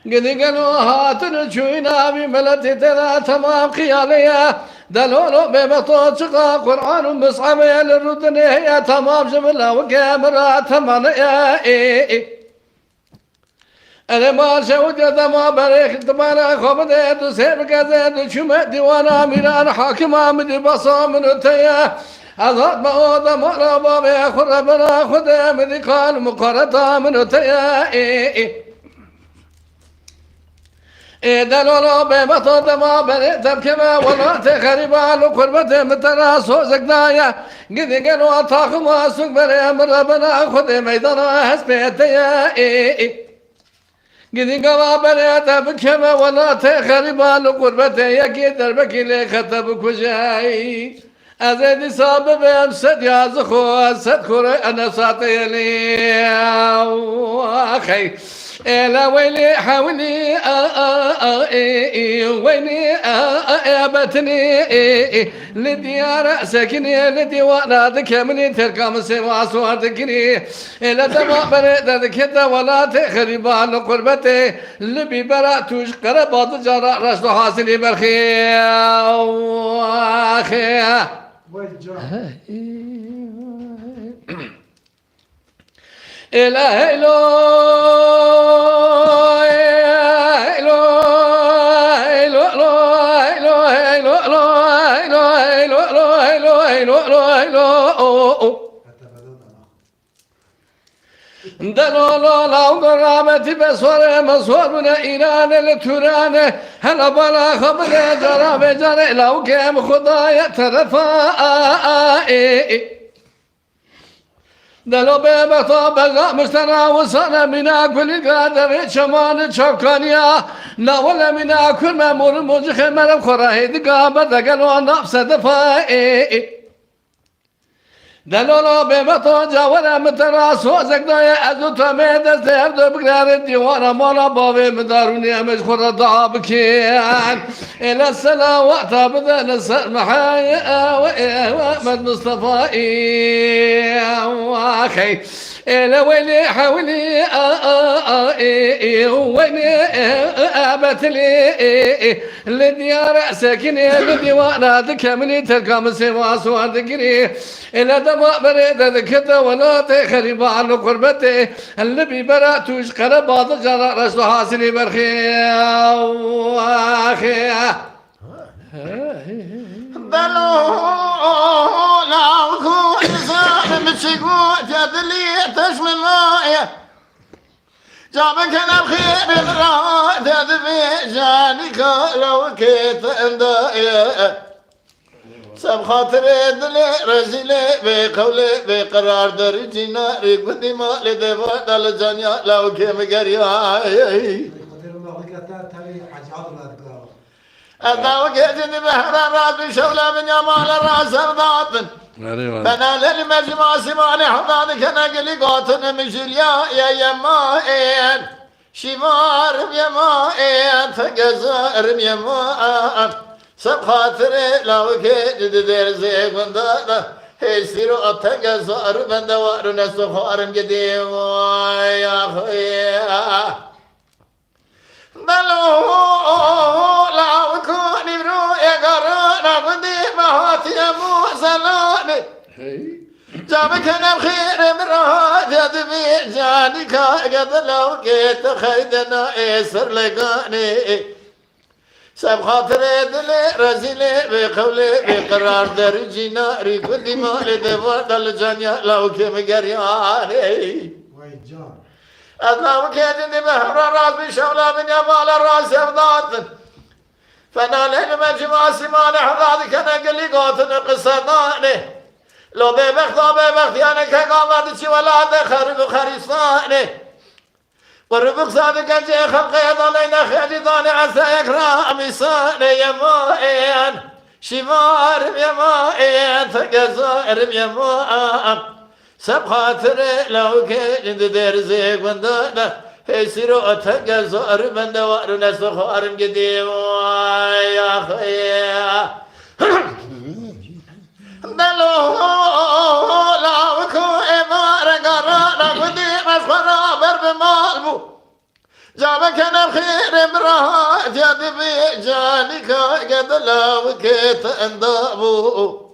قد قالوا هاتن شوينا بملتي ترى تمام خيالية دلولو بمطوط شقا قرآن بصعبية للردنية هي تمام جملة وكامرة تمانية أنا ما شوت دما بريخ دمانا خبدة تسير كذا شمع ديوانا ميران حاكم عمد بصام من تيا أضغط ما دم ربا بيخر بنا خدا مذكال مقرطة من تيا دلولو بمطو دما بريخ تبكما ولا تخربا لقربة متنا سوزك دايا قد قالوا أطاقم واسوك بريم ربنا خدا ميدانا هسبيتيا قد قوابل تبكما ولا تخربا لقربته يكي دربك لي خطبك وجاي أزيد سبب أمسد يا زخو أسد خوري أنا ساطي لي أخي إلا ويلي حولي ويلي يا بتني لديار سكني لديوانا ذكمني تركم سوا صوتكني إلا دما بريد ذكتا ولا تخربا لقربتي لبي برا توش قربات جرى رشد حاصلي برخي أخي إله إلا دلولو لو قرابتي بسوره مسور من ايران لتوران هلا بلا خبر جراب جري لو كم خدايا ترفائي دلو به بطا بغا مستنا وصانا منا كل قادر شمان شوكانيا ناولا منا كل مامور مجخ مرم خراه دقابة دقلو نفس دفائي دلولو به بطا جاورا متنا سوزك دايا ازو تميد استهر دو بقرار الديوانا مولا باوي مداروني امش خورا دابكين الى السلام وقتا بدن السر محايا واحمد مصطفى واخي الى ويلي حولي ويني ابت لي لديار ساكني لديوانا ذكمني تلقى سوا سوان ذكري الى دماء بريد ذكرت ولا تخرب عن قربتي اللي برات وشقر بعض جرى رسل حاسني برخي واخي بلو لو كل زمان مشيقو تدلي تشمل جابك انا بخير الراد تدفي جانك لو كيت اندايا سب خاطر دلي رزيلي بقولي بقرار درجينا ريقودي ما لدفع دل جانيا لو كيم قريا أداو كيجني بحرارات بشولة من يمال الراس أرضات فأنا للمجمع سمعني حضانك نقلي قوتن مجريا يا يمائن شمار يمائن تقزار يمائن سب خاطري لو كيجد دير زي قندادا هيسيرو أتقزار من دوار نسو خارم قديم يا خويا بلو لو كوني برؤيا قرانا قدي مهاتي موزلاني جابك انا بخير مراد يدبي جانك قد لو كيت خيدنا ايسر لقاني سب خاطري دلي رزيلي بقولي بقرار درجي ناري قدي مالي دفع دل جانيا لو كم قرياني أذنب كيدني بحرارات بشولة من يمال الراس أفضات فنال المجمع سمان حضاتك نقلي قوتن قصداني لو ببخت يعني كقامت شي ولا دخرق خريصاني وربك صادق جي خلق يضلين خجداني عسى يكرامي صاني يمائن شمار يمائن تقزار يمائن سب خاطري لو كنت دير زيك بندانا هيسيرو اتقى زار من دوار نسو خارم قديم يا خيا دلو لو كو امار قرانا قديم اسخرا برب مالبو جابك انا بخير مرات يا دبي جانك قد لو كيت اندابو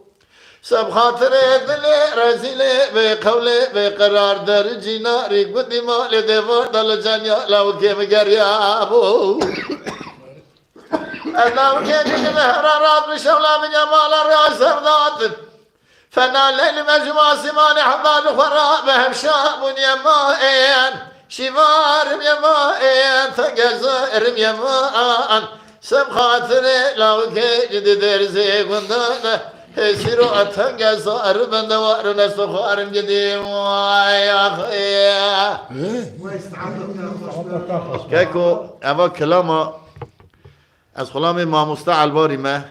سب خاطري دلي رزيلي بقولي بقرار درجي ناري قدي مالي دفور دل جانيا لو كيم قريابو لو كيجي بحرارات بشولة من يمال الراس أرضات فنا ليل مجمع سماني حضاد خراب بهم شاب يمائن شمار يمائن تقزر يمائن سب خاطري لو كيجي درزي قندانا هسيرو أتنقى صار من دوار نسو خارم قديم يا خيا كيكو أما كلامه از خلام ما مستعل باری ما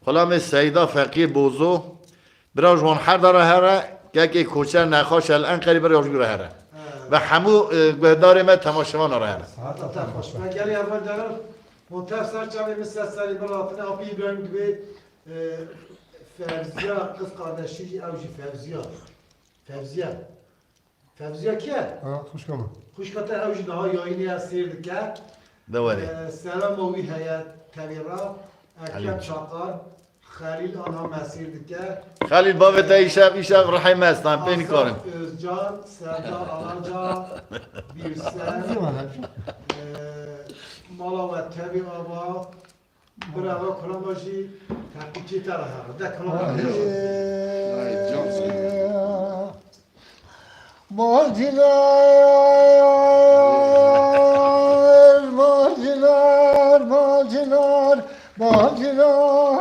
خلام سیدا فقیر بوزو برای جوان هر داره هره که کوچه نخواش الان قریب برای جوان هره و همو گهدار ما تماشوان هره هره گلی اول دارم منتف سرچاوی مثل سری بلاتنه آبی برم دوی فوزیا قız kardeşi avcı Fevziya ki? خوش کامه خوشکته avcı daha yayını seyirdik ya. دواره Selam ovi hayat tevira Ekrem Çakar Halil ana mesirdik ya. خلیل بابا تا ایشب رحیم هستم پینی کارم Özcan, Serdar Alanca, Birsen, Malavet Tebi Aba, Bravo Krambaji, Takipçi tarafı. De Krambaji. Marcinar, marcinar, marcinar.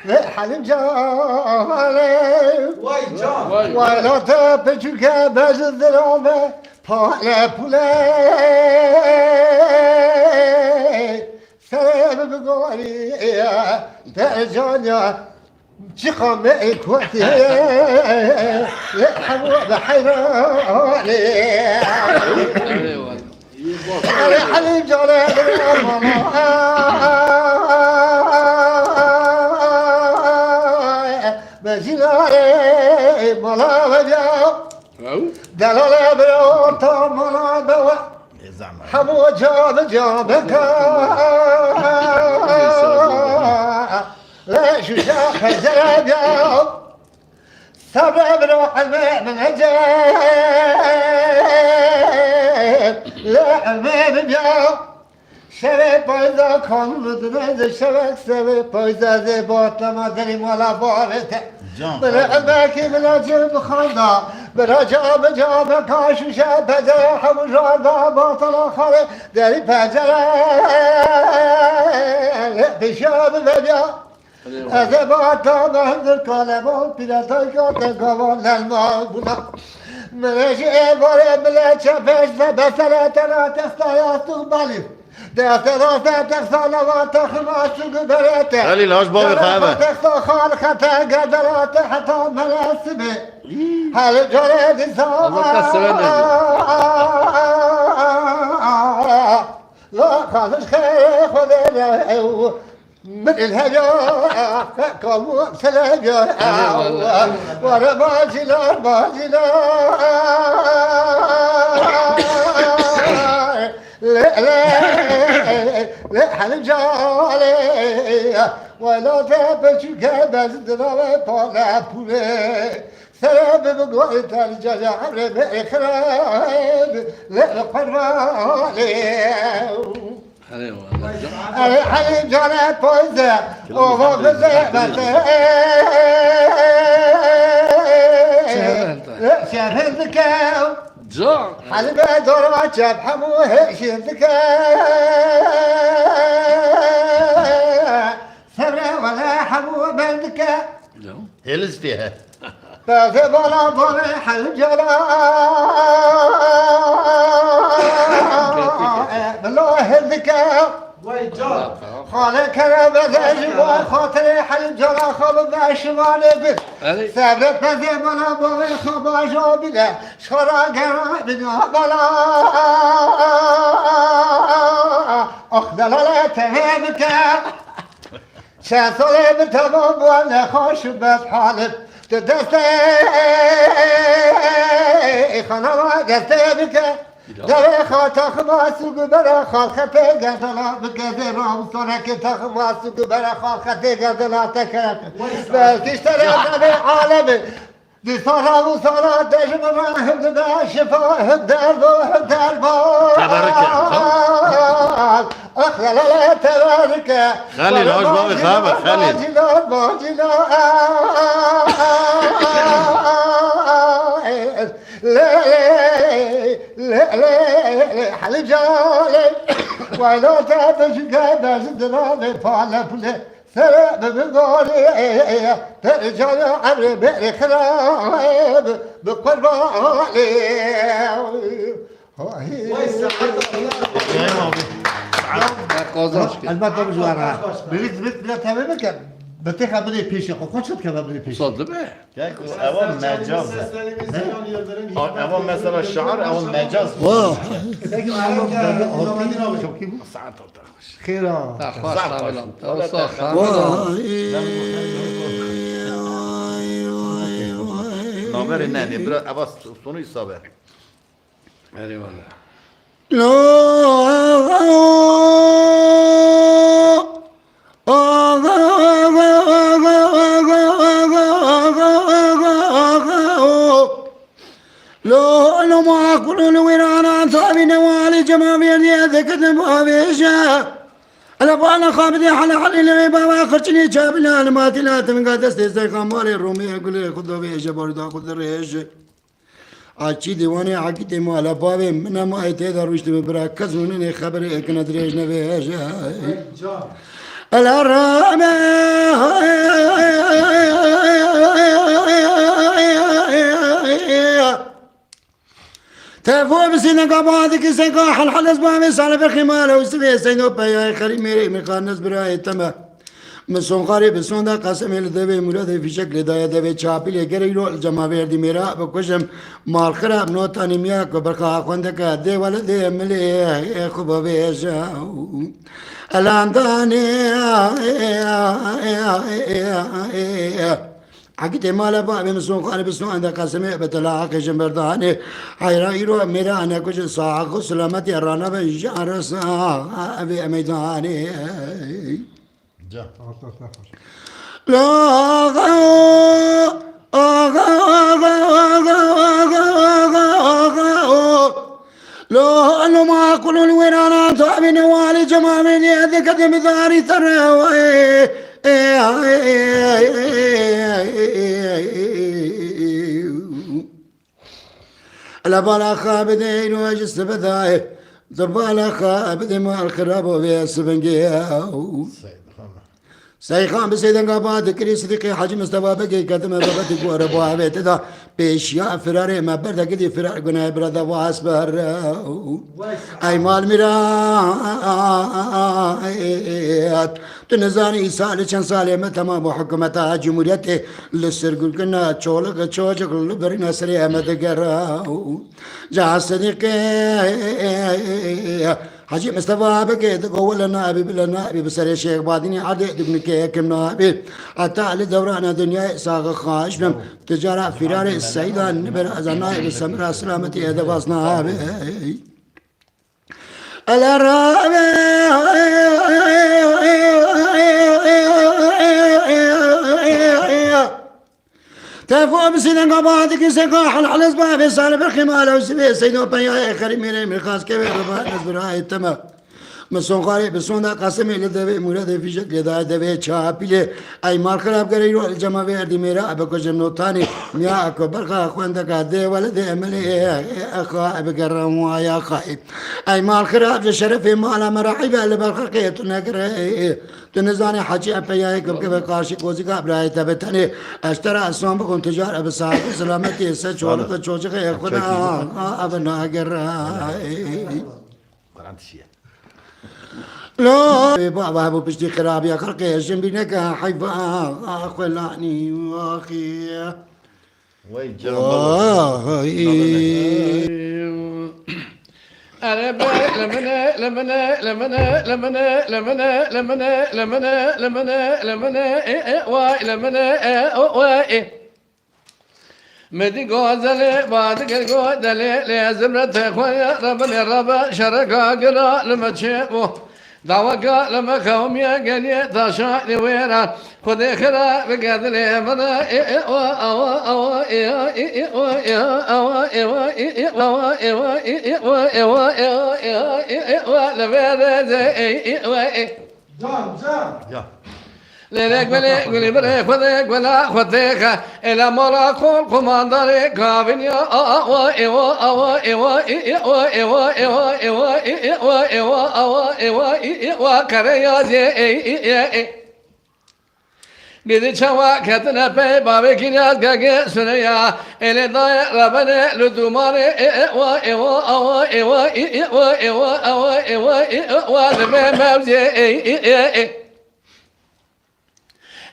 Le halim canım. Vay can. Vayla tepecüke bezdir abi, pale pule. Sebebi gariye, tercanya, çıkame ekwati, lehamu behayrani. Ali halim canım, Mezinare malaveja, dalale beota malabewa, hamu jab jabka, la shusha fazaraja, sabab roh من هجاب لا أمام جاب شب پایزا کامل دنده شب پایزا زبات لما دنی مالا بارته بلا الباکی بلا جرب خاندا بلا جاب جاب کاشو شب پجره همون جادا باطلا خاله دری پجره بشاب ببیا از باتا مهندر کالبان پیرتای کاته گوان للمال بنا منش باره بلا چپش و بسره تنا تستایاستو بلیم دسترات تخصالوات خماسو قدرته خليل هاش بابي خامة تخصا خالخته قدرات حتى مناسبه هل جرد لا خالص خير خذ من الهجاء كمو سلاجا ورا باجلا باجلا لا لا لا حنجالي ولا تبجك بزدنا طالع بولي سلام بقوة الجزع بإخراج لا قرالي حليم جانت بويزة وفوق الزيبة شاف الذكاء حليم دور ما شاف حموه شاف الذكاء سبرة ولا حموه بالذكاء هلز فيها فاذا بلا ضري حليم جانت بالله الذكاء وای جان خالك انا بزاج وخاطري حلم جرى خلب شمال بس ثبت بزي بلا بغي خباجا بلا شرا قرا بنا بلا اخذل لا تهيبك شاصلي بتمام وانا خوش بحالب تدستي خنا قلتي بك دره خاطر خماسو برا خالخته گردلا بگذر رام سونه که تخماسو برا خالخته گردلا تکرک بلکش تره به عالمه دی سارا و سارا دشم راهم ده شفا هم درد و هم دربان اخلا لا تبارك خليل هاش بابي خامة خليل لا لا لا حليب جالي ولا تبجك بزدنا بفعل بله سرب بقولي ترجع عمري بخراب بقرباني وای سعادت البته بجوارها بريد بلا تمام كان بتخا بده پیش خود شد که بده پیش صدق به اول مجاز اول مثلا الشعر اول مجاز خيرا خوش نمیلم تو نامر نه برا اول سونوی صابر لو ما كل الويران صابين والي جما بيدي ذكر ما بيشا أنا فعلا خابدي حلا حلي لي بابا خرجني شابنا أنا ما تلات من قادس تستيق مالي رومي يقول لي خذوا بيش بردا خذ ريش أشي ديواني عقيدة مالا بابي من ما يتهدر وشت ببركز ونني خبري إكنا دريج نبيش الأرامة تفو بسينا قبادك سيقا حل حلس بامي سالة بالخمالة وستبي سينو بيا خري ميري مخانس براي تما مسون قاري بسون دا قسم الدبي مراد في شكل دايا دبي چاپي لي گري رو جماوير دي ميرا بكشم مال خراب نو تانيميا کو برخا خوندك دي ول دي ملي خوب بيجا الانداني عقد مالا بابي مسون قاري بسون عند قسم بتلا كشم برداني حيرا يرو ميرا انا كش صاغ سلامتي رانا بجارس ابي ميداني جا لا أنا ما أقول الورانا تعبين والي جمامين يدك دمثاري ترى الأبالا خابدين وجس بذاي ضربالا خابدين ما الخراب وبيسبنجيو سيخان بسيدن قابات كريس دقي حاج مصطفى بقي قدم بابتك وربوها بيتدا بيشيا فراري ما بردا قدي فرار قنا بردا واسبر اي مال ميرات تنزاني سالي چن سالي ما تمام حكومتها جمهوريته لسرقل كنا چولق چوچق لبرنا سري احمد قراو جا صديقي حاجي مصطفى بكيت قول نائب بلا نائب بسر الشيخ بعدني عدد ابن كيك نائب أتى لدوران دنيا ساق خاشم تجارة فرار السيدان نبر أزنائب السمرة سلامتي هذا وصنائب تفو بسيدن قبادك سيقا حل حلس بابي سالب الخمالة وسبي سيدو بيا خريم ميري ملخاص كبير ربا نزبراء التما مسون قاري بسون دا قاسمي لدبي مراد في شكل دا دبي چاپيلي اي مال خراب کري رو الجما دي ميرا ابكو جنو تاني ميا اكو برخا خوندك دي ولد املي اخو ابكرم ويا خايب اي مال خراب شرف مال مرحب لبرخيت نكري تنزاني حاجي ابيا كيف قاشي كوزي قبراي تبتني اشترى اسوم بكون تجار بساعه سلامتي سچول چوچخ خدا ابنا گراي لا بابا ابو بشتي خراب يا خرقي جنبينك حيفا خلاني واخي وي جا أنا لمنا لمنا لمنا لمنا لمنا لمنا لمنا لمنا لمنا واي لمنا واي مدي غزل بعد غزل لازم رتخويا ربنا رب شركا قرا لما تشبو دعوكا لما خوم يا قنية تشاني ويرا خذ خرا بقدر منا جا ليلك بلي قولي بري خذك ولا خذك إلى مرا كل كمانداري كابين يا قد شوا كتنا بي بابي كنياس كاكي سنيا إلي ضايا ربنا لدوماري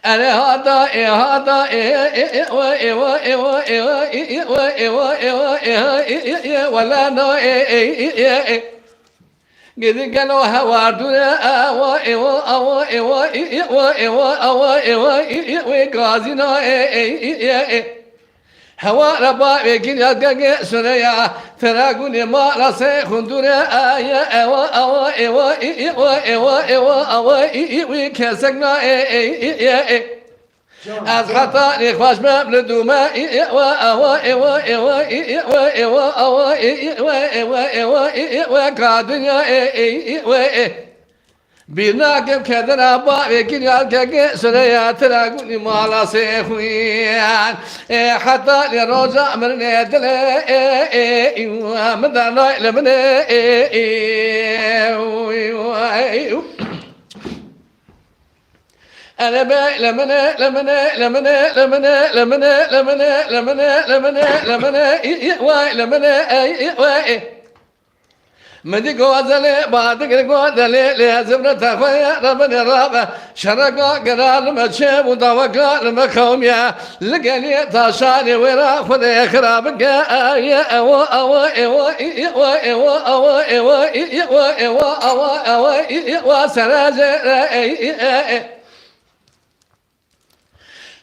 أنا هذا ولا نو قد قالوا هواردنا وقازنا هوا ربا بكين يدقق سنيا تراغوني ما راسي خندونا وكسقنا از خطا نخواش مبلدوما وكادنيا Bir nakim kedera ba ve kinyal kege süreye teragun mala sehuen hatta li roja merne dile madana lemne أنا بي لمنة لمنة لمنة لمنة لمنة لمنة لمنة لمنة لمنة واي لمنة واي مدي قوازلي بعدك قوازلي لازم نتخوي ربنا رابع شرقا قرار مشيب ودوقا المكوميا لقاني تاشاني ورا خذي خرابك يا أوا أوا أوا أوا أوا أوا أوا أوا أوا أوا أوا سراجر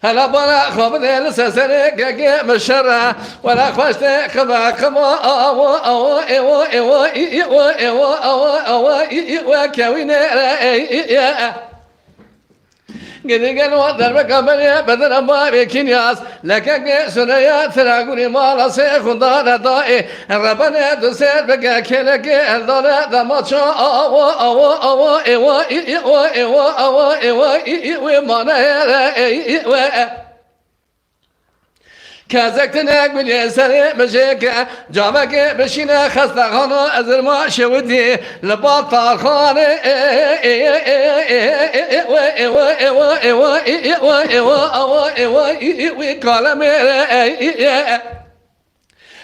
هلا بلا خبر السسر كي مشرع ولا خشت خبا خما أو أو أو أو أو أو أو كوين قد قالوا ضربك بدر ما بكنياس لك سنيا تراغوني مالا سيخون دار دائي ربنا دسير بك كلك الدار دماتشا أو أو أو أو أو أو أو أو مانا كازكتنك من يسري مشيك جامك بشينا خستخانو ازر ما شودي لبطال خاني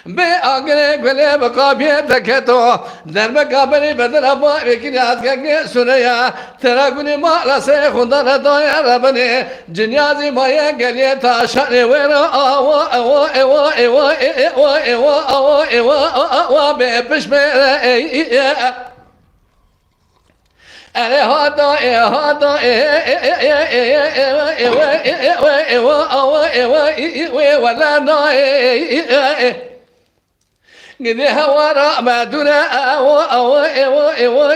بأغنى قلب قابية دكتو درب قابلي بدل أبا بكني أتكك سنيا تراغني ما لسي خندر دويا ربني جنيازي ما ينقلي تاشاني ويرا أوا أوا أوا أوا أوا أوا أوا أوا ببش ميرا أنا هذا ولا ناي قد هوارا ما دون أو أو أو أو أو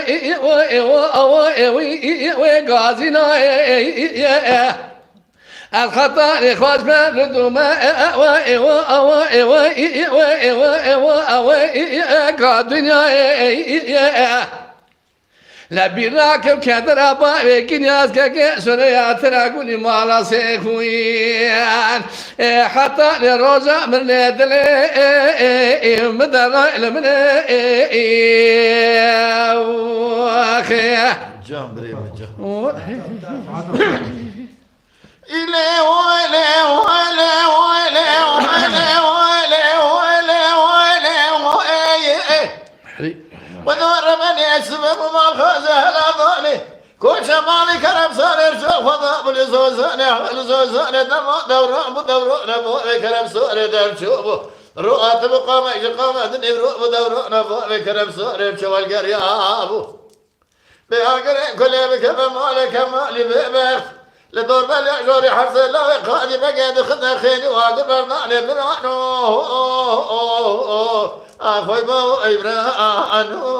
أو أو أو غازينا الخطأ إخوات ما ردوما أو أو أو أو أو أو أو غادينا لا بيراكم كدر أبا بكين ياسك سنيا تراغوني مالا سيخوين حتى لروجا من ندل مدر لمن جام بريم جام إلي ويلي ويلي ويلي ويلي ويلي ويلي ويلي ودور من يسبب ما الخوزه الأضاني كل شمالي كرم صار شوف فضاء بالزوزاني دوران نبو كرم صار در شوفه رؤات بقامة قامة دني دوران نبو كرم صار شوف القريابو بأقرين كل بكف مالك مالي ببخ لدور بلي جوري حرس الله قادي بقيد خدنا خيني واقف برناني برانو أخوي بو إبراهيم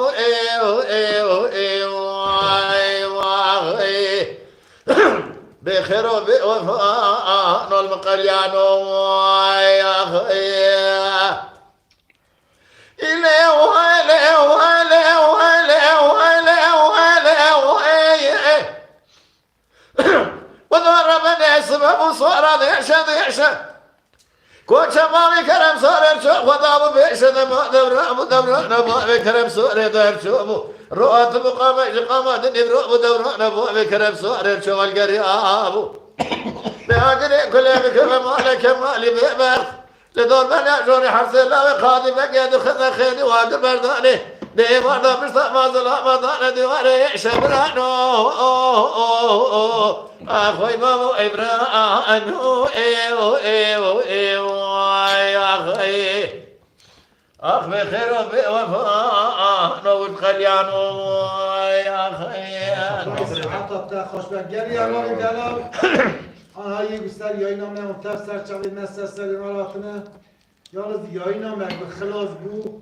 بخير وبوفاء نول مقريان يا أخي إلي ويلي ويلي ويلي ويلي ويلي وضربني سبب صورة يعشى كون شمالي كرم صار شوف وضاب بيشد ما دوران نبو بكرم صار دار شوفو رؤات قامة دني دوران نبو بكرم صار شوف القريابو بأقري كل بكرم مالك مالي بيبرخ لدور بني جوري حرس الله قاضي بقيد خذنا خيني واقف برداني دي مرضى بشتاق ما ظلام ضانا دواري شبرانو أخوي بابو إبراهيم يا أخي أخ بخير وبوفاء نود خليانو يا أخي حتی تا خوشبختگری الان دلال آنها یک بستر یای نامه اون تفسر چاوی مستر مراتنه یالز یای نامه به خلاص بو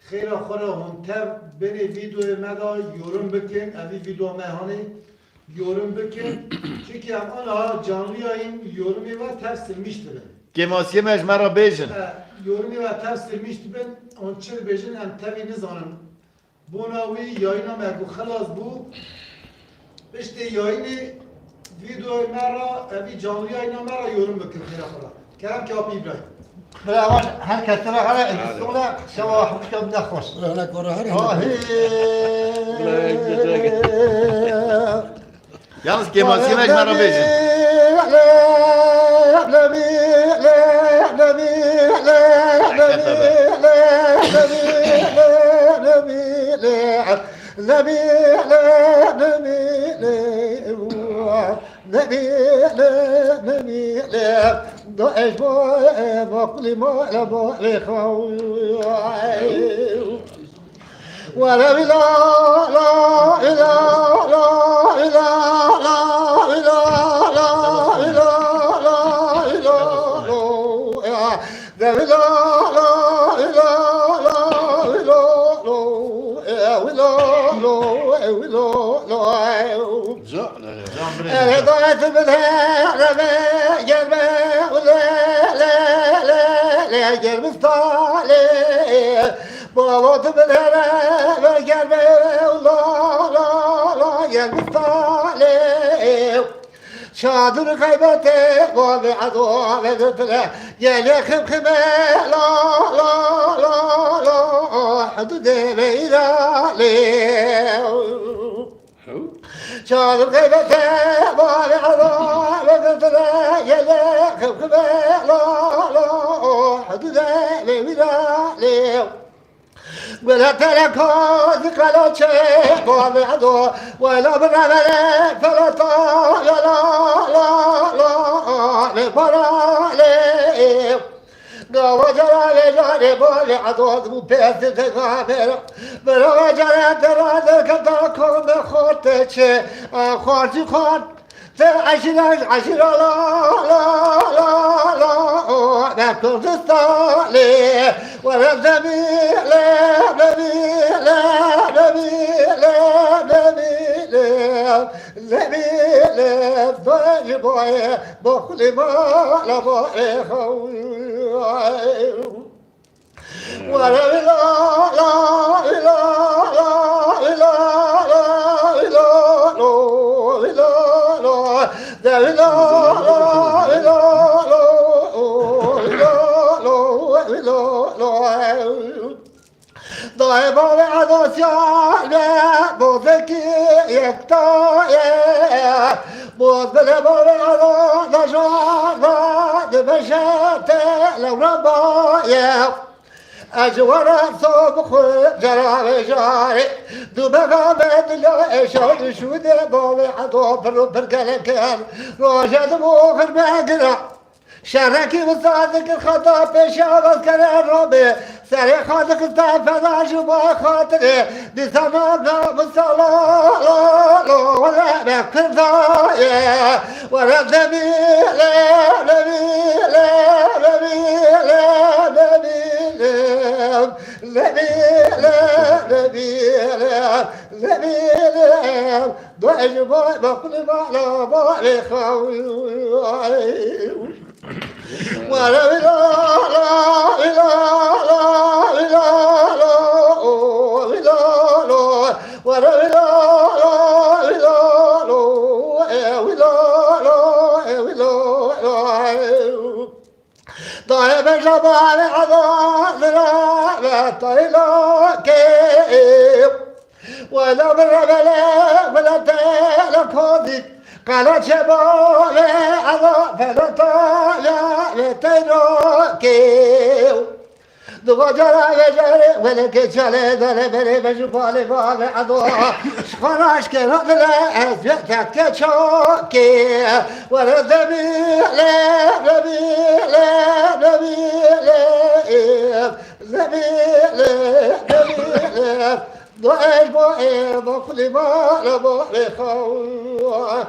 خیلی خورا هنتر بری ویدیو مدا یورم بکن اوی ویدیو مهانی یورم بکن چونکه هم آنها جانلی هاییم یورمی و تفسیر میشتبن كماسية مش مرة بيجن یورمی و تفسیر میشتبن اون چه بیشن هم تبی نزانم بوناوی یای نامه بو خلاص بو İşte yayını video mera, evi canlı yayına mera yorum bakın kira falan. Kerem Kapi İbrahim. برای هر کسی را هر اکسونه شما حکم نخوش Rana kora her Yalnız Kemal Sinek merhaba için. ولا إله لا إله لا إله لا إله لا إله لا إله لا إله لا إله لا هداية بالهرم قلبي ولا لا لا لا قلبي طالع بابات بالهرم قلبي ولا لا لا قلبي طالع شادر غيبتي وابي عدو بدتله يلي خمخمه لا لا لا لا حدود بيدالي شادر غيبتي وابي عدو بدتله يلي خمخمه لا لا حدود بيدالي ولا تركوا ذكرى شيء وبعدو ولا بالرمل فلا طال لا لا لا لفرالي قوى جرى لجاري بولي عدود مبيت تغامر بلو جرى ترى كتاكم بخورتك خورتي خورت عشرة لا لا لا لا ما كنت استعلي ولا زميل لا زميل لا زميل لا زميل زميل ضايع بوي بخلي ما لا بوي ولا لا لا لا لا لا ضايع بعض الشعب بوذكي يكتايا بوذل بعض الشعب دبشت لو ربايا أجوار صبح جرى جاري دوبها بدلا شال شود باوي عطوا برقلك كان روجد موخر بقرا شركي وصادق الخطا بشابس كان الربي سري خاطك استفاد جوا خاطري دي سمانا مصلا ولا بكفاية ولا زميل نبيل نبيل نبيل نبيل نبيل ضعج بقل معنا بالي خوي ولا إله لا إله لا إله لا إله ولا إله لا إله طيب جبال عذاب لا طيلك ولا بالربلا ولا تلك قالت شباب عذاب فلا طالع لتنوكي دو جرى جرى ولك جرى ذرى بري بجبال باب عذاب خراش كرا لا أثبتك شوكي ولا ذبيل ذبيل ذبيل ذبيل ذبيل ضعيف بوئي بقلي ما لبوئي خواه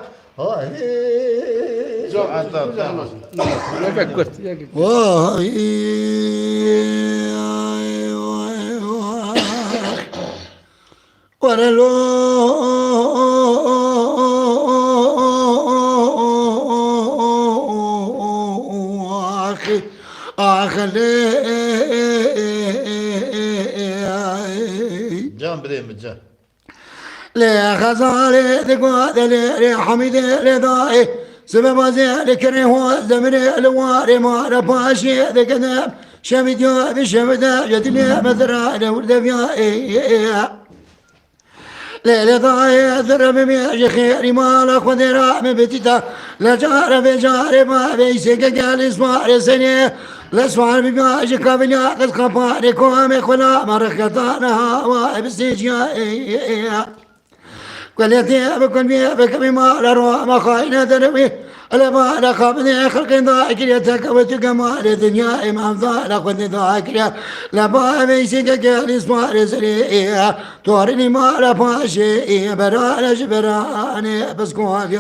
Can bireyim can. لا غزالي ذقوات لي حميد لداي سبب ذلك هو زمن الواري ما رباشي ذكذب شمد يا بشمد جدني مثرى ورد فيا ليلة ضايع ذرب بيجي خيري مالك ودرا من بتتا لا جار بجار ما بيسك قال اسمع سنه لا اسمع بيجي كابنيا قد خباري كومي خلا مركتانا وابسيجيا قلتي بكل بك بما لروا ما خاين دروي ألا ما لقبني خلق ضايق يتك وتجمال الدنيا إمام ضايق ضايق لا با بيسك قال اسمع رزقي تورني ما لا باشي برانش براني بس قواقي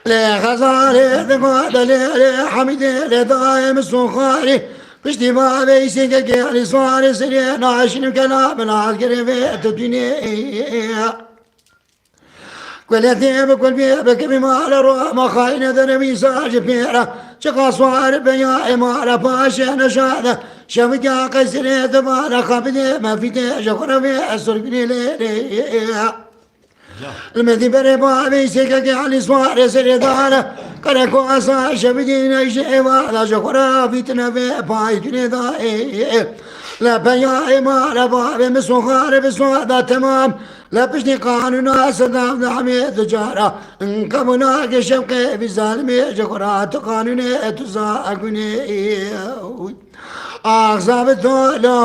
لا غزالي ذقال لي حميدي لدايم السخاري بشتي ما بيسك قال اسمع رزقي ناشن كلام العقل في الدنيا قلتي بكل بيبك بما لروا ما خاين ذنبي ساج بيرا شقا صوار بيا ما باشا نشاده شفقا قسري دبانا خبدي ما في جفر في السرقني لي المدي بريبا بيسك على صوار سريدانا كركو أسا شفدي نيشي ما جفر في تنبي بايكني داي لا بيا ما لا باب مسخار بسواد تمام لا بشني قانونا صدام نعمي تجارة انكبنا كشبقي بظالمي جقرات قانوني تزاقني أغزاب لا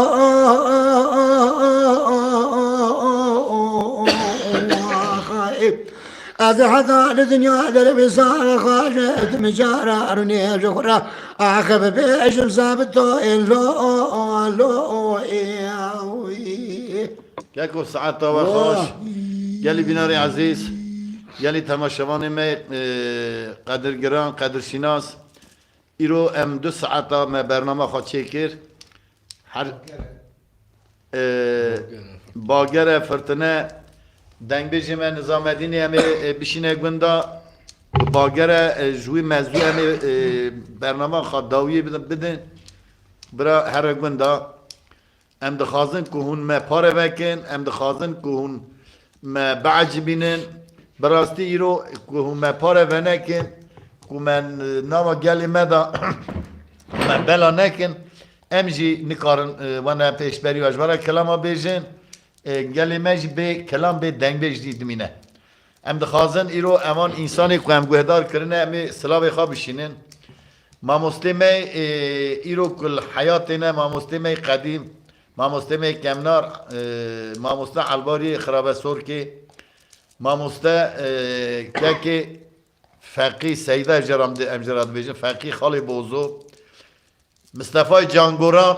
أذحث الدنيا دربي صار خارج مجارة أرني جقرة أخذ بيش بزابطو إلو كاكو ساعة وخوش يلي بناري عزيز يلي تماشوان ما قدر جران قدر شناس إيرو أم 2 ساعة ما برنامج خود شكر هر باگر فرتنه دنگ بیجی من نظام الدین همه بشینه گوندا باگر جوی مزوی همه برنامه خود داویه بدن برا هر گوندا ام دخوازن که هون ما پاره وکن ام دخوازن که هون ما بعج بینن براستی ایرو که هون ما پاره ونکن که من ناما گلی مدا من بلا نکن ام جی نکارن وانا پیشبری و اجبارا کلاما بیجن گلی مج به کلام به دنگ بیج دیدمینه ام دخوازن ایرو امان انسانی که ام گوهدار کرنه امی سلاوی خواب بشینن ما مسلمه ایرو کل حیاتنا ما مسلمه قدیم ما مسلمه کمنار ما مسلم الباری خراب سور که ما مسلم که فقی سیده جرام ده امجراد بیجن فقی خالی بوزو مصطفی جانگوران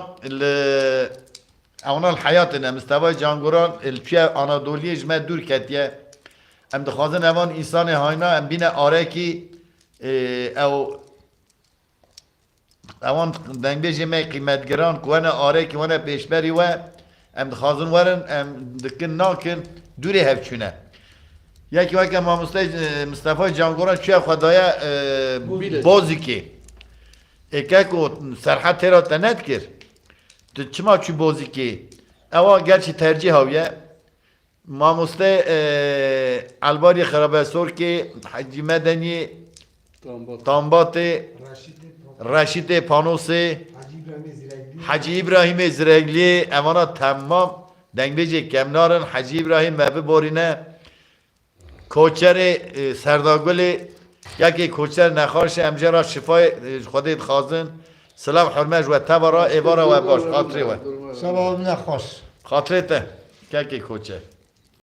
اونا الحیاتنا مصطفی جانگوران الپیا آنادولی جمع دور کتیه ام دخوازن اوان انسان هاینا ام بینه آره کی او اوان دنگ بیجی می قیمت گران کوانه آره کی وانه پیشبری و ام دخوازن ورن ام دکن ناکن دوری هفچونه یکی وقت ما مصطفی جانگوران چه خدایا بازی که اکه کو سرحت تیرا تنت کرد تو چما چی بازی که اوا گرچه ترجیح هاویه ما الباری خرابه سور که حجی مدنی تانبات رشید پانوس حجی ابراهیم زرگلی امانا تمام دنگ بیجی کمنارن حجی ابراهیم مبه بارینه کوچر سرداگل یکی کوچر نخارش امجرا شفای خودت خازن سلام حرمش و تبارا ایبارا و باش خاطری و سلام نخواست خاطرته یکی کوچر